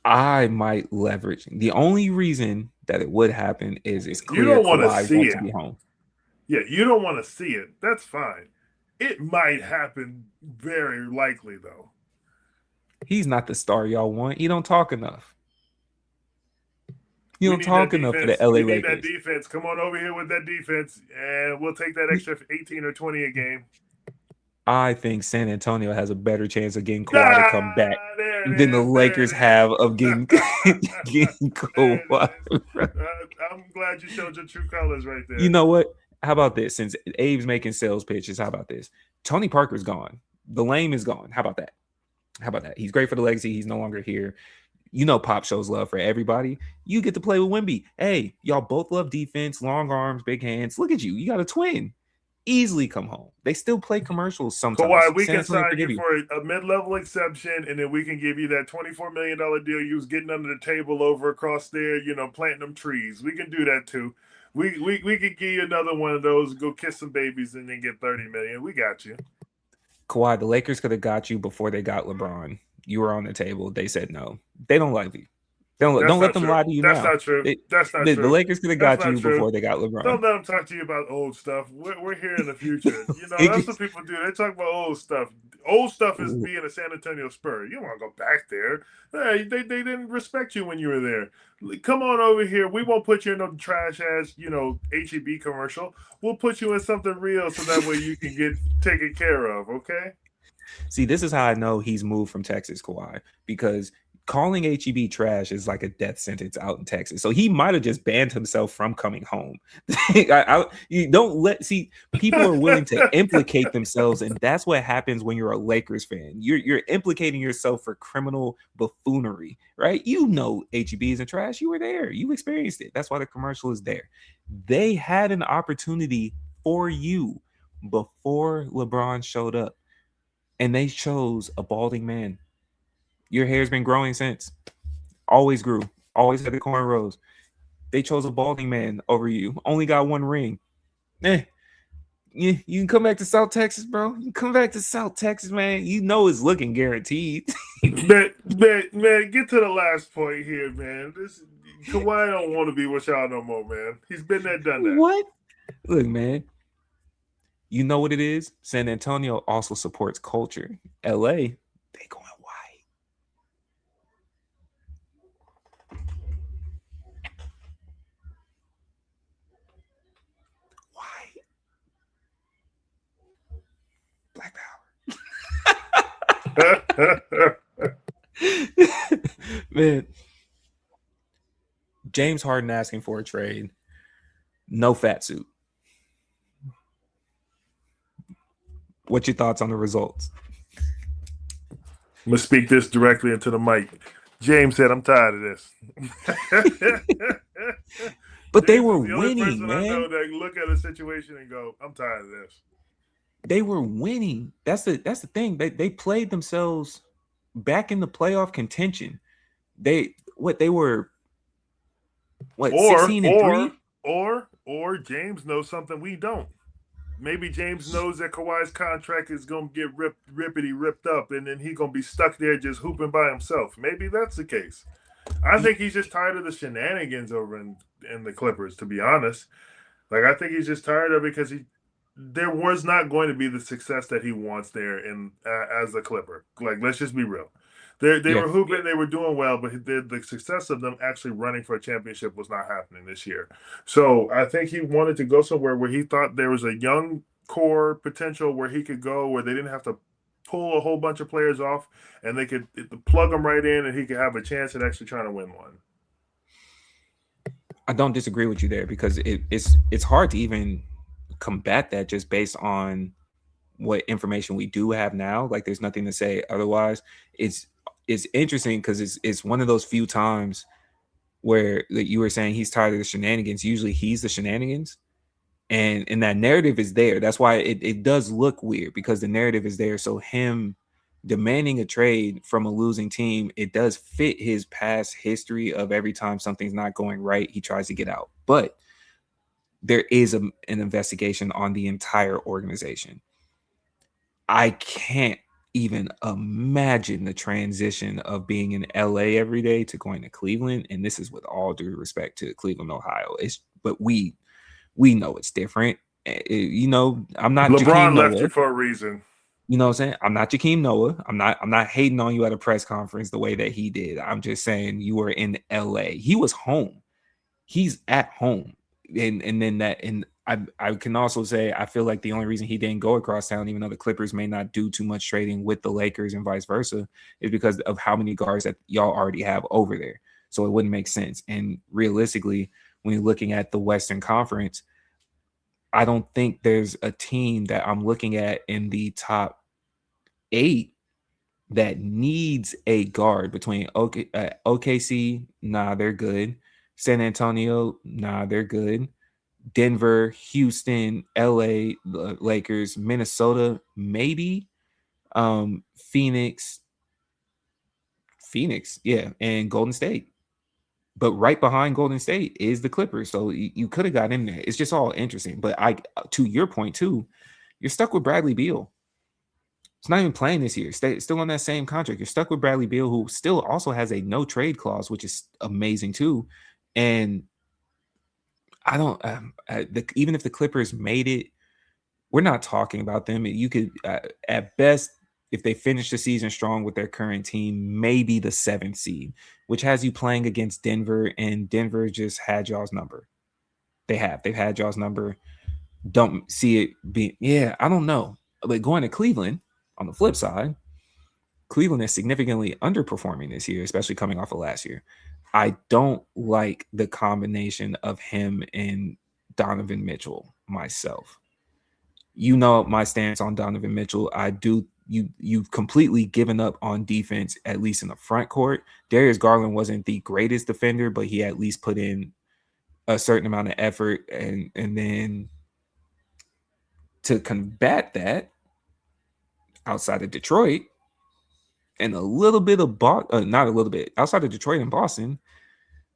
I might leverage. The only reason that it would happen is it's clear you don't want Kawhi to see wants it. To be home. Yeah, you don't want to see it. That's fine. It might happen, very likely though. He's not the star y'all want. He don't talk enough. You don't talk enough for the LA Lakers. We need that defense. Come on over here with that defense, and we'll take that extra 18 or 20 a game. I think San Antonio has a better chance of getting Kawhi to come back than the Lakers have of getting Kawhi. I'm glad you showed your true colors right there. You know what? How about this? Since Abe's making sales pitches, how about this? Tony Parker's gone. The lame is gone. How about that? He's great for the legacy. He's no longer here. You know, Pop shows love for everybody. You get to play with Wemby. Hey, y'all both love defense, long arms, big hands. Look at you. You got a twin. Easily come home. They still play commercials sometimes. Kawhi, we San can Antonio sign forgive you for a mid-level exception, and then we can give you that $24 million deal you was getting under the table over across there, planting them trees. We can do that too. We could give you another one of those, go kiss some babies, and then get $30 million. We got you. Kawhi, the Lakers could have got you before they got LeBron. You were on the table. They said no. They don't like you. Don't let them lie to you That's now. not true. That's not the true. Lakers could have That's got you not true. before they got LeBron. Don't let them talk to you about old stuff. We're here in the future. That's what people do. They talk about old stuff. Old stuff is being a San Antonio Spur. You don't want to go back there. Hey, they didn't respect you when you were there. Come on over here. We won't put you in no trash ass, HEB commercial. We'll put you in something real so that way you can get taken care of, okay? See, this is how I know he's moved from Texas, Kawhi, because calling HEB trash is like a death sentence out in Texas. So he might have just banned himself from coming home. You don't people are willing to implicate themselves, and that's what happens when you're a Lakers fan. You're implicating yourself for criminal buffoonery, right? You know HEB isn't trash. You were there. You experienced it. That's why the commercial is there. They had an opportunity for you before LeBron showed up, and they chose a balding man. Your hair's been growing since. Always grew. Always had the cornrows. They chose a balding man over you. Only got one ring. You can come back to South Texas, bro. You can come back to South Texas, man. You know it's looking guaranteed. man, get to the last point here, man. Kawhi don't want to be with y'all no more, man. He's been there, done that. What? Look, man. You know what it is? San Antonio also supports culture. LA, they going white. White. Black power. Man. James Harden asking for a trade. No fat suit. What's your thoughts on the results? I'm going to speak this directly into the mic. James said, I'm tired of this. But they were the winning, only person man. I know that look at a situation and go, I'm tired of this. They were winning. That's the thing. They played themselves back in the playoff contention. They were 16-3? Or James knows something we don't. Maybe James knows that Kawhi's contract is going to get ripped up, and then he's going to be stuck there just hooping by himself. Maybe that's the case. I think he's just tired of the shenanigans over in the Clippers, to be honest. Like, I think he's just tired of it because there was not going to be the success that he wants there as a Clipper. Like, let's just be real. They were hooping, they were doing well, but the success of them actually running for a championship was not happening this year. So I think he wanted to go somewhere where he thought there was a young core potential where he could go, where they didn't have to pull a whole bunch of players off, and they could plug them right in, and he could have a chance at actually trying to win one. I don't disagree with you there because it's hard to even combat that just based on what information we do have now. Like, there's nothing to say otherwise. It's interesting because it's one of those few times where you were saying he's tired of the shenanigans. Usually he's the shenanigans, and that narrative is there. That's why it does look weird, because the narrative is there. So him demanding a trade from a losing team, it does fit his past history of every time something's not going right, he tries to get out. But there is an investigation on the entire organization. I can't even imagine the transition of being in LA every day to going to Cleveland. And this is with all due respect to Cleveland, Ohio. But we know it's different. I'm not LeBron left you for a reason. You know what I'm saying? I'm not Jakeem Noah. I'm not hating on you at a press conference the way that he did. I'm just saying you were in LA. He was home. He's at home. And I can also say I feel like the only reason he didn't go across town, even though the Clippers may not do too much trading with the Lakers and vice versa, is because of how many guards that y'all already have over there. So it wouldn't make sense. And realistically, when you're looking at the Western Conference, I don't think there's a team that I'm looking at in the top 8 that needs a guard between OKC, nah, they're good. San Antonio, nah, they're good. Denver, Houston, LA, Lakers, Minnesota, maybe. Phoenix, yeah, and Golden State. But right behind Golden State is the Clippers. So you could have got in there. It's just all interesting. But to your point too, you're stuck with Bradley Beal. It's not even playing this year. Still on that same contract. You're stuck with Bradley Beal, who still also has a no trade clause, which is amazing too. And I don't even if the Clippers made it, we're not talking about them. You could at best, if they finish the season strong with their current team, maybe the 7th seed, which has you playing against Denver, and Denver just had y'all's number. They've had y'all's number. Don't see it being, I don't know. But going to Cleveland, on the flip side, Cleveland is significantly underperforming this year, especially coming off of last year. I don't like the combination of him and Donovan Mitchell myself. You know my stance on Donovan Mitchell. I do. You've completely given up on defense, at least in the front court. Darius Garland wasn't the greatest defender, but he at least put in a certain amount of effort. And then to combat that, outside of Detroit and a little bit of not a little bit, outside of Detroit and Boston,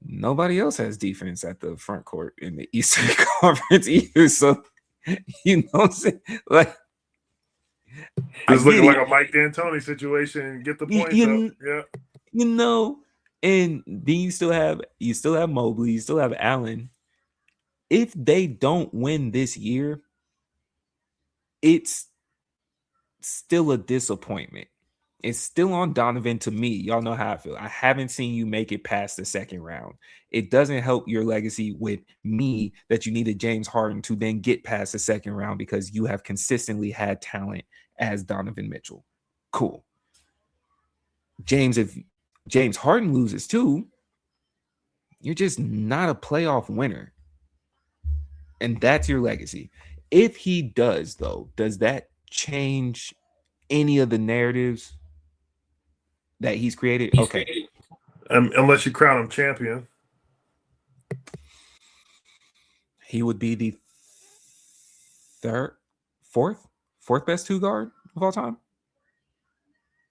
nobody else has defense at the front court in the Eastern Conference either. So, you know what I'm saying? Like, it's looking like a Mike D'Antoni situation. Get the points up. Yeah. You know, and then you still have Mobley, you still have Allen. If they don't win this year, it's still a disappointment. It's still on Donovan to me. Y'all know how I feel. I haven't seen you make it past the second round. It doesn't help your legacy with me that you needed James Harden to then get past the second round because you have consistently had talent as Donovan Mitchell. Cool. If James Harden loses too, you're just not a playoff winner. And that's your legacy. If he does, though, does that change any of the narratives that he's created? Okay. Unless you crown him champion. He would be the fourth best two guard of all time.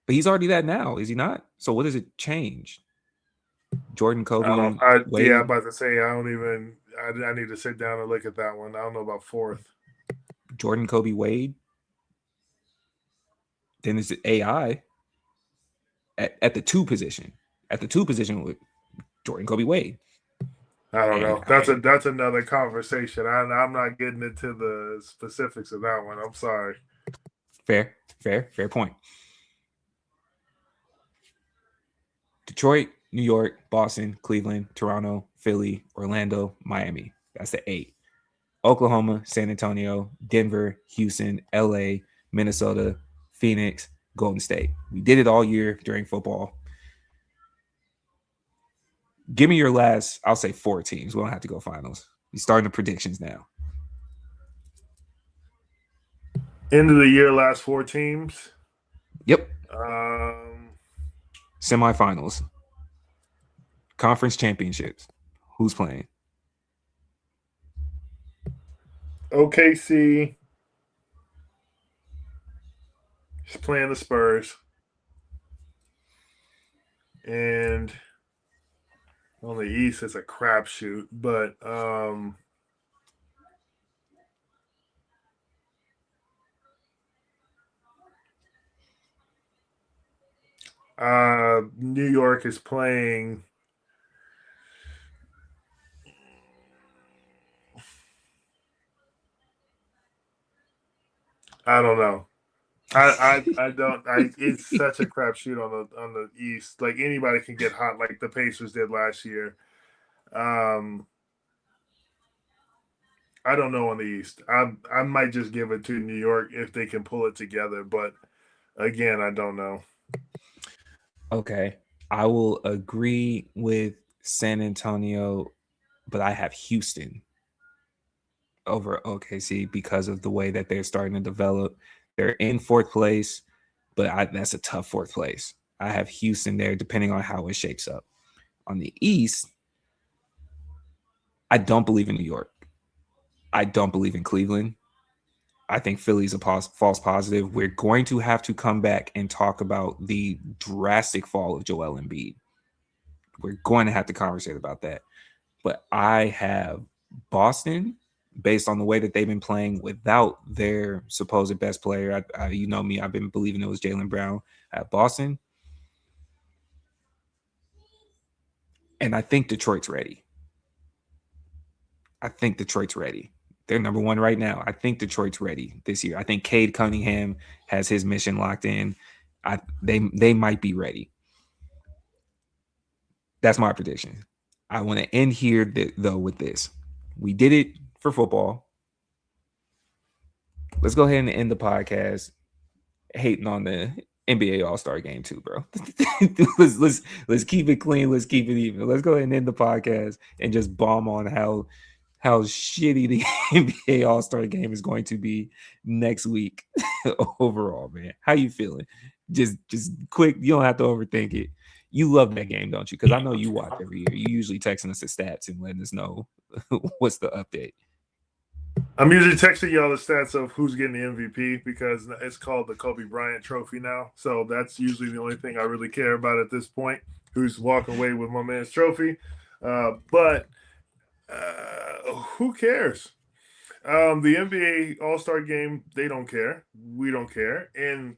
But he's already that now, is he not? So what does it change? Jordan, Kobe, Wade? Yeah, I'm about to say, I need to sit down and look at that one. I don't know about fourth. Jordan, Kobe, Wade. Then is it AI at the two position? At the two position with Jordan, Kobe, Wade. I don't know. That's another conversation. I'm not getting into the specifics of that one. I'm sorry. Fair point. Detroit, New York, Boston, Cleveland, Toronto, Philly, Orlando, Miami. That's the 8. Oklahoma, San Antonio, Denver, Houston, LA, Minnesota, Phoenix, Golden State. We did it all year during football. Give me your last, I'll say 4 teams. We don't have to go finals. We're starting the predictions now. End of the year, last 4 teams. Yep. Semifinals. Conference championships. Who's playing? OKC is playing the Spurs. And on the East, it's a crapshoot. But New York is playing I don't know. I don't. It's such a crapshoot on the East. Like anybody can get hot, like the Pacers did last year. I don't know on the East. I might just give it to New York if they can pull it together. But again, I don't know. Okay, I will agree with San Antonio, but I have Houston over OKC because of the way that they're starting to develop. They're in 4th place, but that's a tough fourth place. I have Houston there, depending on how it shakes up. On the East, I don't believe in New York. I don't believe in Cleveland. I think Philly's a false positive. We're going to have to come back and talk about the drastic fall of Joel Embiid. We're going to have to conversate about that. But I have Boston, based on the way that they've been playing without their supposed best player. You know me, I've been believing it was Jaylen Brown at Boston. And I think Detroit's ready. They're number one right now. I think Detroit's ready this year. I think Cade Cunningham has his mission locked in. They might be ready. That's my prediction. I want to end here, though, with this. We did it for football. Let's go ahead and end the podcast hating on the NBA All-Star Game too, bro. let's keep it clean. Let's keep it even. Let's go ahead and end the podcast and just bomb on how shitty the NBA All-Star Game is going to be next week overall, man. How you feeling? Just quick. You don't have to overthink it. You love that game, don't you? Because I know you watch every year. You usually texting us the stats and letting us know what's the update. I'm usually texting y'all the stats of who's getting the MVP because it's called the Kobe Bryant Trophy now. So that's usually the only thing I really care about at this point. Who's walking away with my man's trophy? But who cares? The NBA All-Star Game, they don't care. We don't care. And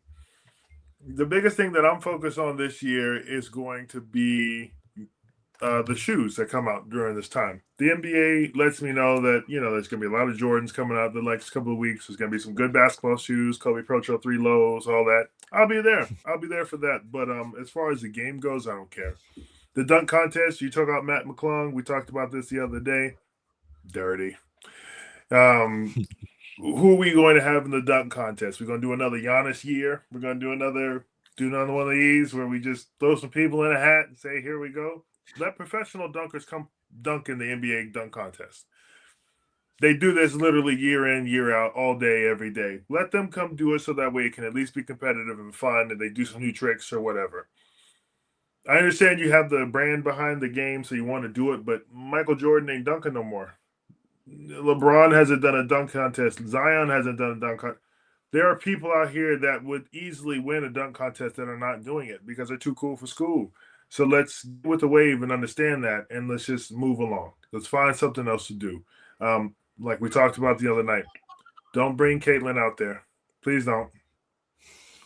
the biggest thing that I'm focused on this year is going to be the shoes that come out during this time. The NBA lets me know that, there's going to be a lot of Jordans coming out the next couple of weeks. There's going to be some good basketball shoes, Kobe Pro Trail 3 lows, all that. I'll be there. I'll be there for that. But as far as the game goes, I don't care. The dunk contest, you talk about Matt McClung. We talked about this the other day. Dirty. Who are we going to have in the dunk contest? We're going to do another Giannis year. We're going to do another one of these where we just throw some people in a hat and say, here we go. Let professional dunkers come dunk in the NBA dunk contest. They do this literally year in, year out, all day, every day. Let them come do it so that way it can at least be competitive and fun and they do some new tricks or whatever. I understand you have the brand behind the game, so you want to do it, but Michael Jordan ain't dunking no more. LeBron hasn't done a dunk contest. Zion hasn't done a dunk contest. There are people out here that would easily win a dunk contest that are not doing it because they're too cool for school. So let's get with the wave and understand that, and let's just move along. Let's find something else to do. Like we talked about the other night. Don't bring Caitlin out there. Please don't.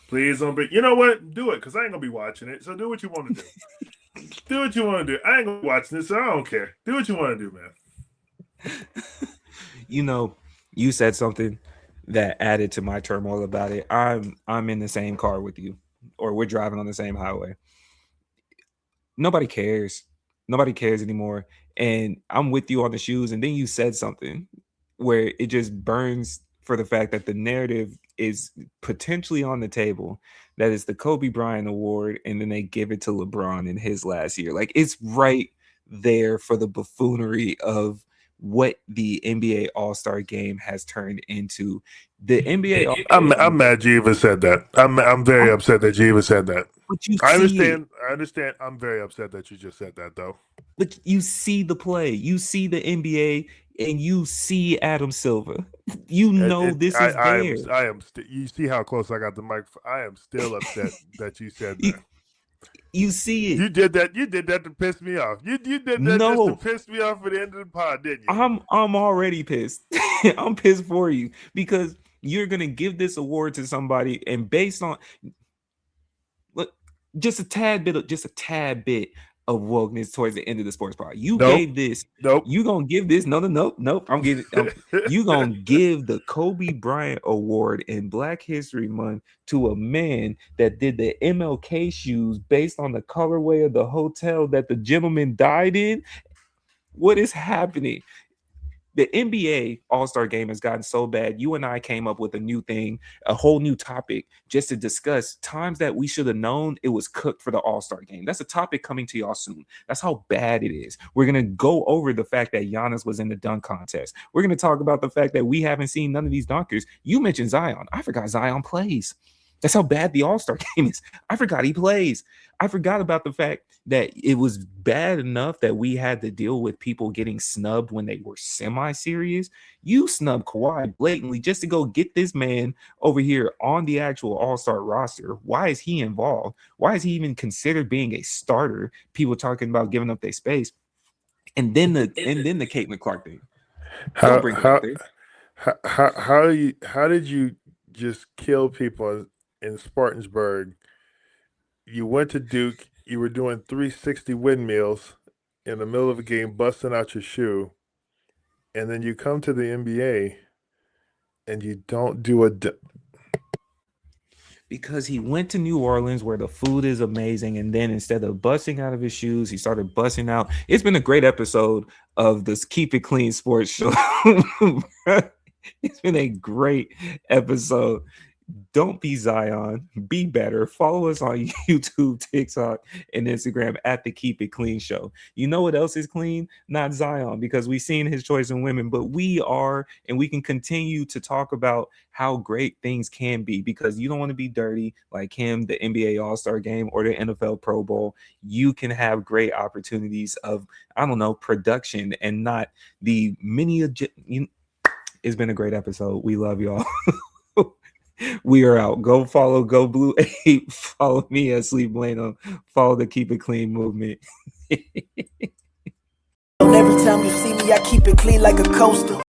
Please don't bring. You know what? Do it, because I ain't going to be watching it. So do what you want to do. Do what you want to do. I ain't going to be watching this, so I don't care. Do what you want to do, man. You said something that added to my turmoil about it. I'm in the same car with you, or we're driving on the same highway. Nobody cares anymore. And I'm with you on the shoes. And then you said something where it just burns for the fact that the narrative is potentially on the table. That is the Kobe Bryant Award. And then they give it to LeBron in his last year. Like, it's right there for the buffoonery of what the NBA All-Star Game has turned into. The NBA. I'm mad you even said that. I'm very upset that you even said that. I understand. I'm very upset that you just said that, though. But you see the play. You see the NBA, and you see Adam Silver. You know this is there. You see how close I got the mic. I am still upset that you said that. You see it. You did that. You did that to piss me off. You did that just to piss me off at the end of the pod, didn't you? I'm already pissed. I'm pissed for you because you're gonna give this award to somebody, and based on just a tad bit of wokeness towards the end of the sports pod. Gave this. Nope. You gonna give this? Nope. You gonna give the Kobe Bryant Award in Black History Month to a man that did the MLK shoes based on the colorway of the hotel that the gentleman died in? What is happening? The NBA All-Star Game has gotten so bad. You and I came up with a new thing, a whole new topic, just to discuss times that we should have known it was cooked for the All-Star Game. That's a topic coming to y'all soon. That's how bad it is. We're going to go over the fact that Giannis was in the dunk contest. We're going to talk about the fact that we haven't seen none of these dunkers. You mentioned Zion. I forgot Zion plays. That's how bad the All-Star game is. I forgot he plays. I forgot about the fact that it was bad enough that we had to deal with people getting snubbed when they were semi-serious. You snub Kawhi blatantly just to go get this man over here on the actual All-Star roster. Why is he involved? Why is he even considered being a starter? People talking about giving up their space. And then the Caitlin Clark thing. How bring it up there. how did you just kill people in Spartansburg? You went to Duke. You were doing 360 windmills in the middle of a game, busting out your shoe, and then you come to the NBA and you don't do because he went to New Orleans where the food is amazing, and then instead of busting out of his shoes, he started busting out. It's been a great episode of this Keep It Clean Sports Show. It's been a great episode. Don't be Zion. Be better. Follow us on YouTube, TikTok, and Instagram at the Keep It Clean Show. You know what else is clean? Not Zion, because we've seen his choice in women, but we are, and we can continue to talk about how great things can be, because you don't want to be dirty like him, the NBA All-Star Game or the NFL Pro Bowl. You can have great opportunities of, I don't know, production and not the many. It's been a great episode. We love y'all. We are out. Go follow Go Blue 8. Follow me at Sleep Blano. Follow the Keep It Clean movement. Every time you see me, I keep it clean like a coaster.